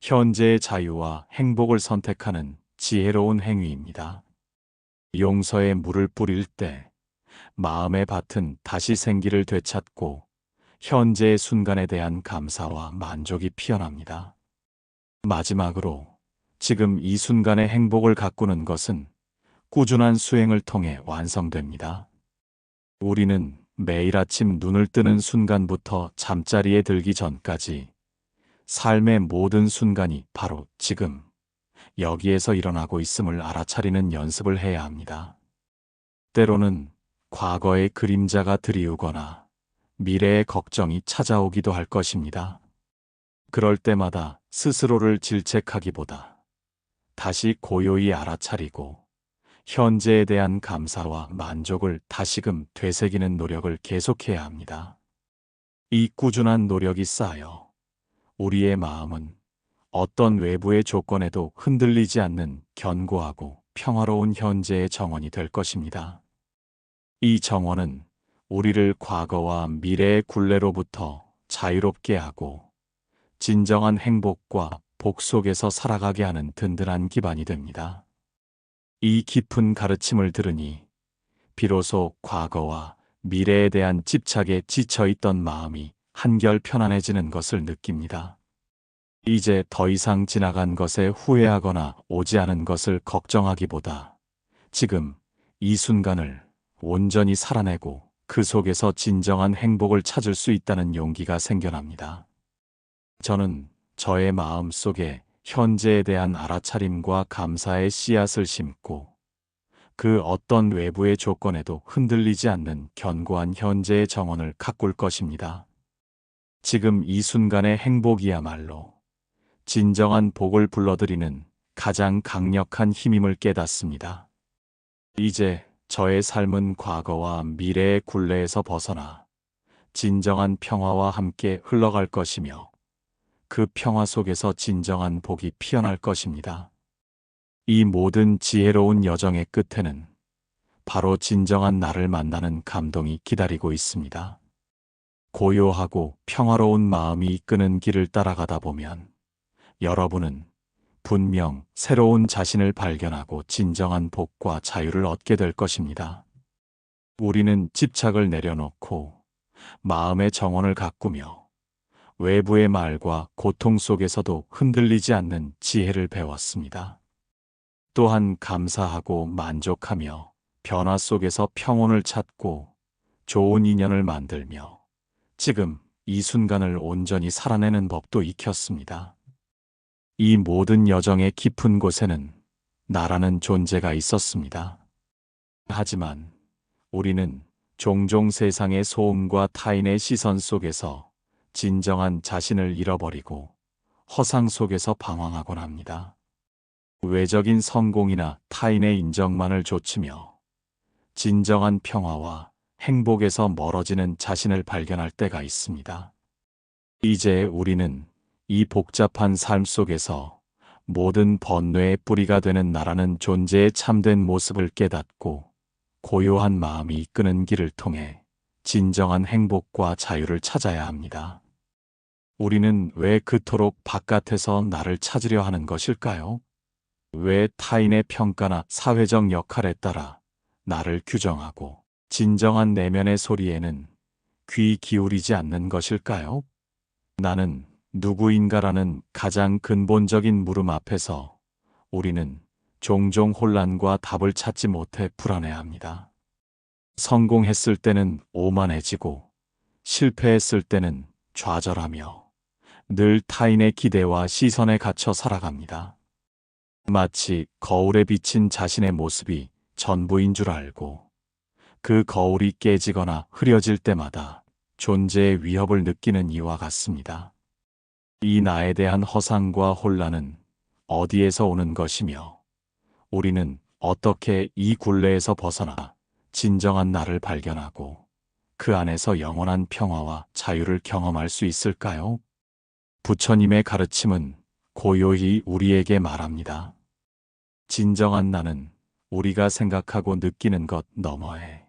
현재의 자유와 행복을 선택하는 지혜로운 행위입니다. 용서에 물을 뿌릴 때 마음의 밭은 다시 생기를 되찾고 현재의 순간에 대한 감사와 만족이 피어납니다. 마지막으로 지금 이 순간의 행복을 가꾸는 것은 꾸준한 수행을 통해 완성됩니다. 우리는 매일 아침 눈을 뜨는 순간부터 잠자리에 들기 전까지 삶의 모든 순간이 바로 지금 여기에서 일어나고 있음을 알아차리는 연습을 해야 합니다. 때로는 과거의 그림자가 드리우거나 미래의 걱정이 찾아오기도 할 것입니다. 그럴 때마다 스스로를 질책하기보다 다시 고요히 알아차리고 현재에 대한 감사와 만족을 다시금 되새기는 노력을 계속해야 합니다. 이 꾸준한 노력이 쌓여 우리의 마음은 어떤 외부의 조건에도 흔들리지 않는 견고하고 평화로운 현재의 정원이 될 것입니다. 이 정원은 우리를 과거와 미래의 굴레로부터 자유롭게 하고 진정한 행복과 복 속에서 살아가게 하는 든든한 기반이 됩니다. 이 깊은 가르침을 들으니 비로소 과거와 미래에 대한 집착에 지쳐있던 마음이 한결 편안해지는 것을 느낍니다. 이제 더 이상 지나간 것에 후회하거나 오지 않은 것을 걱정하기보다 지금 이 순간을 온전히 살아내고 그 속에서 진정한 행복을 찾을 수 있다는 용기가 생겨납니다. 저는 저의 마음 속에 현재에 대한 알아차림과 감사의 씨앗을 심고 그 어떤 외부의 조건에도 흔들리지 않는 견고한 현재의 정원을 가꿀 것입니다. 지금 이 순간의 행복이야말로 진정한 복을 불러들이는 가장 강력한 힘임을 깨닫습니다. 이제 저의 삶은 과거와 미래의 굴레에서 벗어나 진정한 평화와 함께 흘러갈 것이며 그 평화 속에서 진정한 복이 피어날 것입니다. 이 모든 지혜로운 여정의 끝에는 바로 진정한 나를 만나는 감동이 기다리고 있습니다. 고요하고 평화로운 마음이 이끄는 길을 따라가다 보면 여러분은 분명 새로운 자신을 발견하고 진정한 복과 자유를 얻게 될 것입니다. 우리는 집착을 내려놓고 마음의 정원을 가꾸며 외부의 말과 고통 속에서도 흔들리지 않는 지혜를 배웠습니다. 또한 감사하고 만족하며 변화 속에서 평온을 찾고 좋은 인연을 만들며 지금 이 순간을 온전히 살아내는 법도 익혔습니다. 이 모든 여정의 깊은 곳에는 나라는 존재가 있었습니다. 하지만 우리는 종종 세상의 소음과 타인의 시선 속에서 진정한 자신을 잃어버리고 허상 속에서 방황하곤 합니다. 외적인 성공이나 타인의 인정만을 좇으며 진정한 평화와 행복에서 멀어지는 자신을 발견할 때가 있습니다. 이제 우리는 이 복잡한 삶 속에서 모든 번뇌의 뿌리가 되는 나라는 존재의 참된 모습을 깨닫고 고요한 마음이 이끄는 길을 통해 진정한 행복과 자유를 찾아야 합니다. 우리는 왜 그토록 바깥에서 나를 찾으려 하는 것일까요? 왜 타인의 평가나 사회적 역할에 따라 나를 규정하고 진정한 내면의 소리에는 귀 기울이지 않는 것일까요? 나는 누구인가라는 가장 근본적인 물음 앞에서 우리는 종종 혼란과 답을 찾지 못해 불안해합니다. 성공했을 때는 오만해지고 실패했을 때는 좌절하며 늘 타인의 기대와 시선에 갇혀 살아갑니다. 마치 거울에 비친 자신의 모습이 전부인 줄 알고 그 거울이 깨지거나 흐려질 때마다 존재의 위협을 느끼는 이와 같습니다. 이 나에 대한 허상과 혼란은 어디에서 오는 것이며 우리는 어떻게 이 굴레에서 벗어나 진정한 나를 발견하고 그 안에서 영원한 평화와 자유를 경험할 수 있을까요? 부처님의 가르침은 고요히 우리에게 말합니다. 진정한 나는 우리가 생각하고 느끼는 것 너머에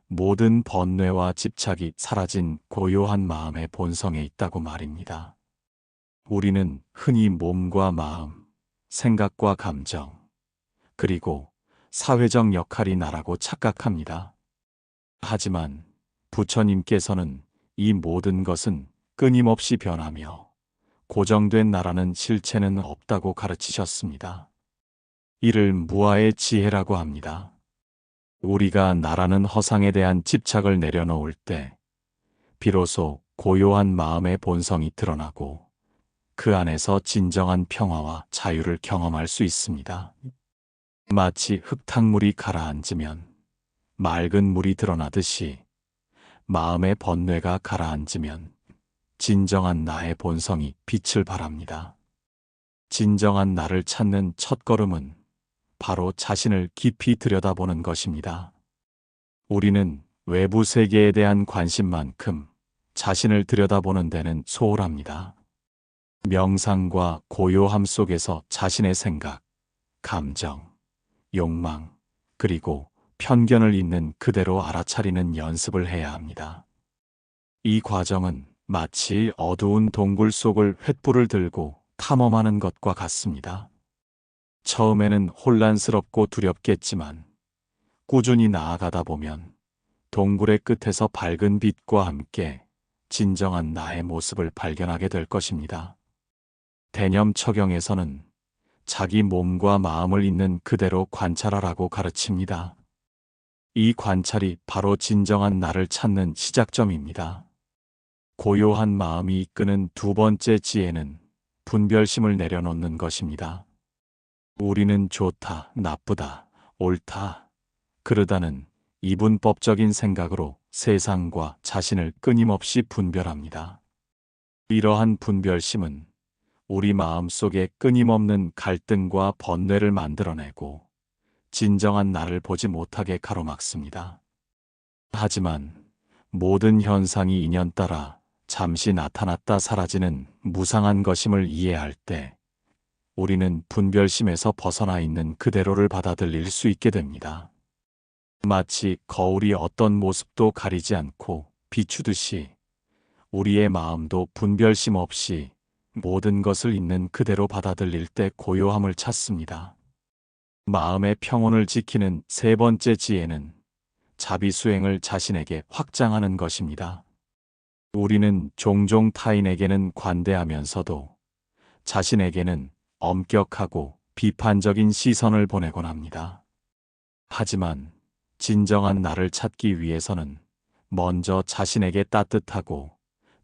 모든 번뇌와 집착이 사라진 고요한 마음의 본성에 있다고 말입니다. 우리는 흔히 몸과 마음, 생각과 감정, 그리고 사회적 역할이 나라고 착각합니다. 하지만 부처님께서는 이 모든 것은 끊임없이 변하며 고정된 나라는 실체는 없다고 가르치셨습니다. 이를 무아의 지혜라고 합니다. 우리가 나라는 허상에 대한 집착을 내려놓을 때 비로소 고요한 마음의 본성이 드러나고 그 안에서 진정한 평화와 자유를 경험할 수 있습니다. 마치 흙탕물이 가라앉으면 맑은 물이 드러나듯이 마음의 번뇌가 가라앉으면 진정한 나의 본성이 빛을 발합니다. 진정한 나를 찾는 첫걸음은 바로 자신을 깊이 들여다보는 것입니다. 우리는 외부 세계에 대한 관심만큼 자신을 들여다보는 데는 소홀합니다. 명상과 고요함 속에서 자신의 생각, 감정, 욕망, 그리고 편견을 있는 그대로 알아차리는 연습을 해야 합니다. 이 과정은 마치 어두운 동굴 속을 횃불을 들고 탐험하는 것과 같습니다. 처음에는 혼란스럽고 두렵겠지만 꾸준히 나아가다 보면 동굴의 끝에서 밝은 빛과 함께 진정한 나의 모습을 발견하게 될 것입니다. 대념처경에서는 자기 몸과 마음을 있는 그대로 관찰하라고 가르칩니다. 이 관찰이 바로 진정한 나를 찾는 시작점입니다. 고요한 마음이 이끄는 두 번째 지혜는 분별심을 내려놓는 것입니다. 우리는 좋다, 나쁘다, 옳다, 그르다는 이분법적인 생각으로 세상과 자신을 끊임없이 분별합니다. 이러한 분별심은 우리 마음 속에 끊임없는 갈등과 번뇌를 만들어내고 진정한 나를 보지 못하게 가로막습니다. 하지만 모든 현상이 인연 따라 잠시 나타났다 사라지는 무상한 것임을 이해할 때 우리는 분별심에서 벗어나 있는 그대로를 받아들일 수 있게 됩니다. 마치 거울이 어떤 모습도 가리지 않고 비추듯이 우리의 마음도 분별심 없이 모든 것을 있는 그대로 받아들일 때 고요함을 찾습니다. 마음의 평온을 지키는 세 번째 지혜는 자비수행을 자신에게 확장하는 것입니다. 우리는 종종 타인에게는 관대하면서도 자신에게는 엄격하고 비판적인 시선을 보내곤 합니다. 하지만 진정한 나를 찾기 위해서는 먼저 자신에게 따뜻하고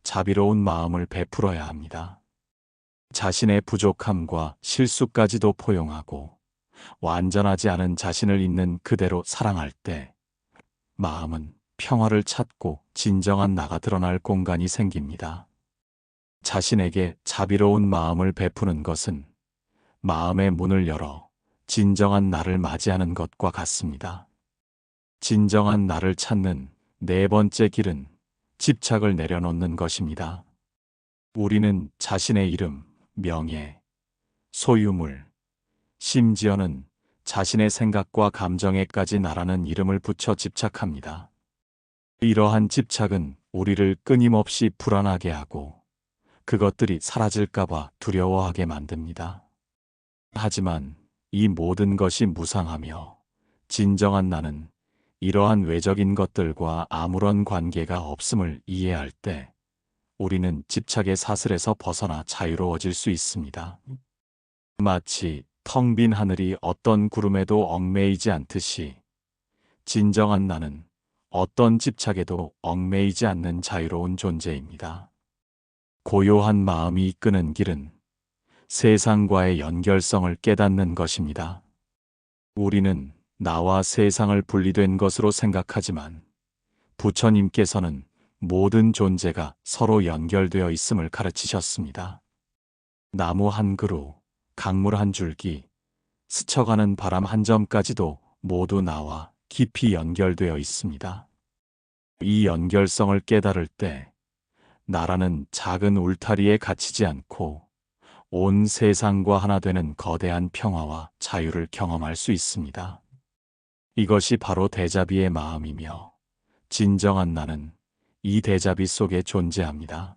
자비로운 마음을 베풀어야 합니다. 자신의 부족함과 실수까지도 포용하고 완전하지 않은 자신을 있는 그대로 사랑할 때 마음은 평화를 찾고 진정한 나가 드러날 공간이 생깁니다. 자신에게 자비로운 마음을 베푸는 것은 마음의 문을 열어 진정한 나를 맞이하는 것과 같습니다. 진정한 나를 찾는 네 번째 길은 집착을 내려놓는 것입니다. 우리는 자신의 이름, 명예, 소유물, 심지어는 자신의 생각과 감정에까지 나라는 이름을 붙여 집착합니다. 이러한 집착은 우리를 끊임없이 불안하게 하고 그것들이 사라질까봐 두려워하게 만듭니다. 하지만 이 모든 것이 무상하며 진정한 나는 이러한 외적인 것들과 아무런 관계가 없음을 이해할 때 우리는 집착의 사슬에서 벗어나 자유로워질 수 있습니다. 마치 텅 빈 하늘이 어떤 구름에도 얽매이지 않듯이 진정한 나는 어떤 집착에도 얽매이지 않는 자유로운 존재입니다. 고요한 마음이 이끄는 길은 세상과의 연결성을 깨닫는 것입니다. 우리는 나와 세상을 분리된 것으로 생각하지만 부처님께서는 모든 존재가 서로 연결되어 있음을 가르치셨습니다. 나무 한 그루, 강물 한 줄기, 스쳐가는 바람 한 점까지도 모두 나와 깊이 연결되어 있습니다. 이 연결성을 깨달을 때 나라는 작은 울타리에 갇히지 않고 온 세상과 하나 되는 거대한 평화와 자유를 경험할 수 있습니다. 이것이 바로 대자비의 마음이며 진정한 나는 이 대자비 속에 존재합니다.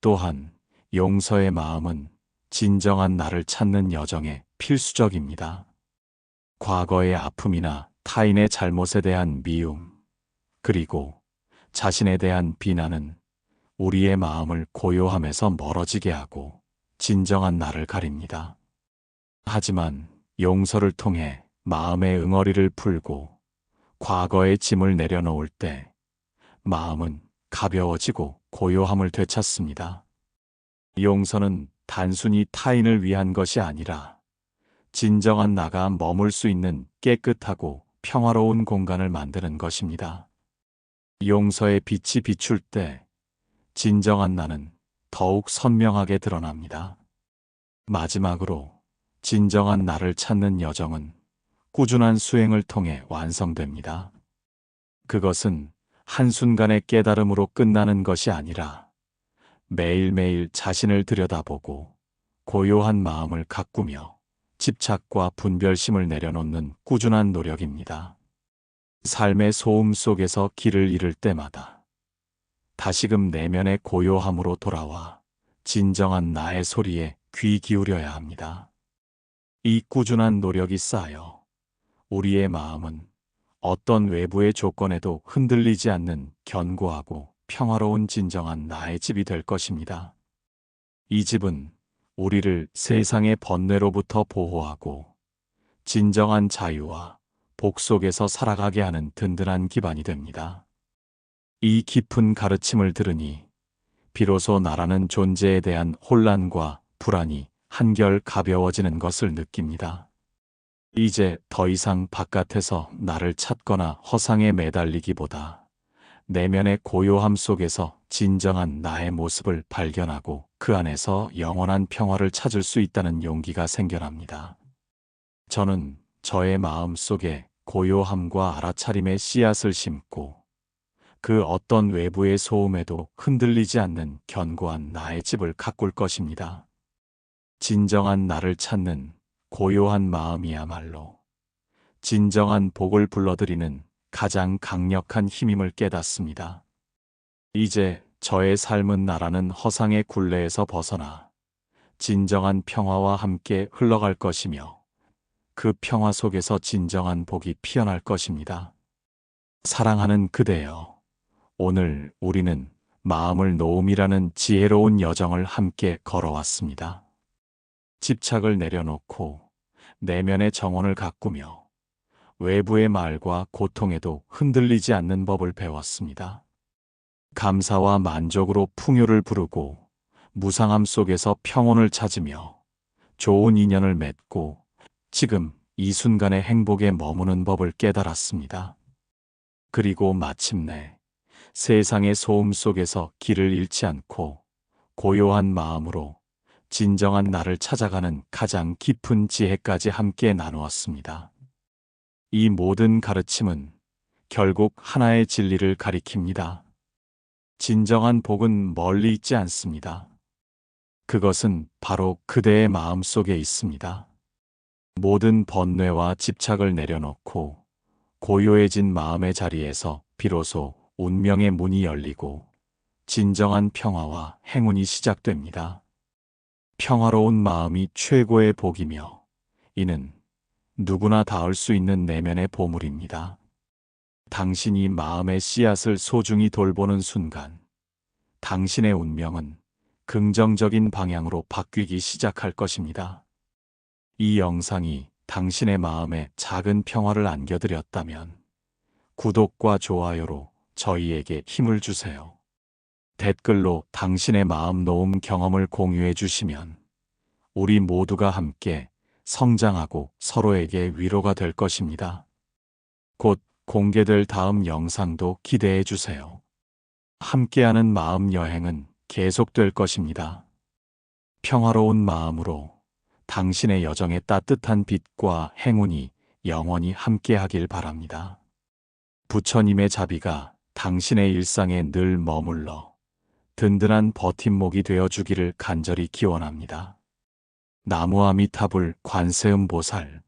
또한 용서의 마음은 진정한 나를 찾는 여정에 필수적입니다. 과거의 아픔이나 타인의 잘못에 대한 미움, 그리고 자신에 대한 비난은 우리의 마음을 고요함에서 멀어지게 하고 진정한 나를 가립니다. 하지만 용서를 통해 마음의 응어리를 풀고 과거의 짐을 내려놓을 때 마음은 가벼워지고 고요함을 되찾습니다. 용서는 단순히 타인을 위한 것이 아니라 진정한 나가 머물 수 있는 깨끗하고 평화로운 공간을 만드는 것입니다. 용서의 빛이 비출 때 진정한 나는 더욱 선명하게 드러납니다. 마지막으로 진정한 나를 찾는 여정은 꾸준한 수행을 통해 완성됩니다. 그것은 한순간의 깨달음으로 끝나는 것이 아니라 매일매일 자신을 들여다보고 고요한 마음을 가꾸며 집착과 분별심을 내려놓는 꾸준한 노력입니다. 삶의 소음 속에서 길을 잃을 때마다 다시금 내면의 고요함으로 돌아와 진정한 나의 소리에 귀 기울여야 합니다. 이 꾸준한 노력이 쌓여 우리의 마음은 어떤 외부의 조건에도 흔들리지 않는 견고하고 평화로운 진정한 나의 집이 될 것입니다. 이 집은 우리를 세상의 번뇌로부터 보호하고 진정한 자유와 복 속에서 살아가게 하는 든든한 기반이 됩니다. 이 깊은 가르침을 들으니 비로소 나라는 존재에 대한 혼란과 불안이 한결 가벼워지는 것을 느낍니다. 이제 더 이상 바깥에서 나를 찾거나 허상에 매달리기보다 내면의 고요함 속에서 진정한 나의 모습을 발견하고 그 안에서 영원한 평화를 찾을 수 있다는 용기가 생겨납니다. 저는 저의 마음 속에 고요함과 알아차림의 씨앗을 심고 그 어떤 외부의 소음에도 흔들리지 않는 견고한 나의 집을 가꿀 것입니다. 진정한 나를 찾는 고요한 마음이야말로 진정한 복을 불러들이는 가장 강력한 힘임을 깨닫습니다. 이제 저의 삶은 나라는 허상의 굴레에서 벗어나 진정한 평화와 함께 흘러갈 것이며 그 평화 속에서 진정한 복이 피어날 것입니다. 사랑하는 그대여, 오늘 우리는 마음을 놓음이라는 지혜로운 여정을 함께 걸어왔습니다. 집착을 내려놓고 내면의 정원을 가꾸며 외부의 말과 고통에도 흔들리지 않는 법을 배웠습니다. 감사와 만족으로 풍요를 부르고 무상함 속에서 평온을 찾으며 좋은 인연을 맺고 지금 이 순간의 행복에 머무는 법을 깨달았습니다. 그리고 마침내 세상의 소음 속에서 길을 잃지 않고 고요한 마음으로 진정한 나를 찾아가는 가장 깊은 지혜까지 함께 나누었습니다. 이 모든 가르침은 결국 하나의 진리를 가리킵니다. 진정한 복은 멀리 있지 않습니다. 그것은 바로 그대의 마음 속에 있습니다. 모든 번뇌와 집착을 내려놓고 고요해진 마음의 자리에서 비로소 운명의 문이 열리고 진정한 평화와 행운이 시작됩니다. 평화로운 마음이 최고의 복이며 이는 누구나 닿을 수 있는 내면의 보물입니다. 당신이 마음의 씨앗을 소중히 돌보는 순간 당신의 운명은 긍정적인 방향으로 바뀌기 시작할 것입니다. 이 영상이 당신의 마음에 작은 평화를 안겨드렸다면 구독과 좋아요로 저희에게 힘을 주세요. 댓글로 당신의 마음 놓음 경험을 공유해 주시면 우리 모두가 함께 성장하고 서로에게 위로가 될 것입니다. 곧 공개될 다음 영상도 기대해 주세요. 함께하는 마음 여행은 계속될 것입니다. 평화로운 마음으로 당신의 여정에 따뜻한 빛과 행운이 영원히 함께하길 바랍니다. 부처님의 자비가 당신의 일상에 늘 머물러 든든한 버팀목이 되어 주기를 간절히 기원합니다. 나무아미타불 관세음보살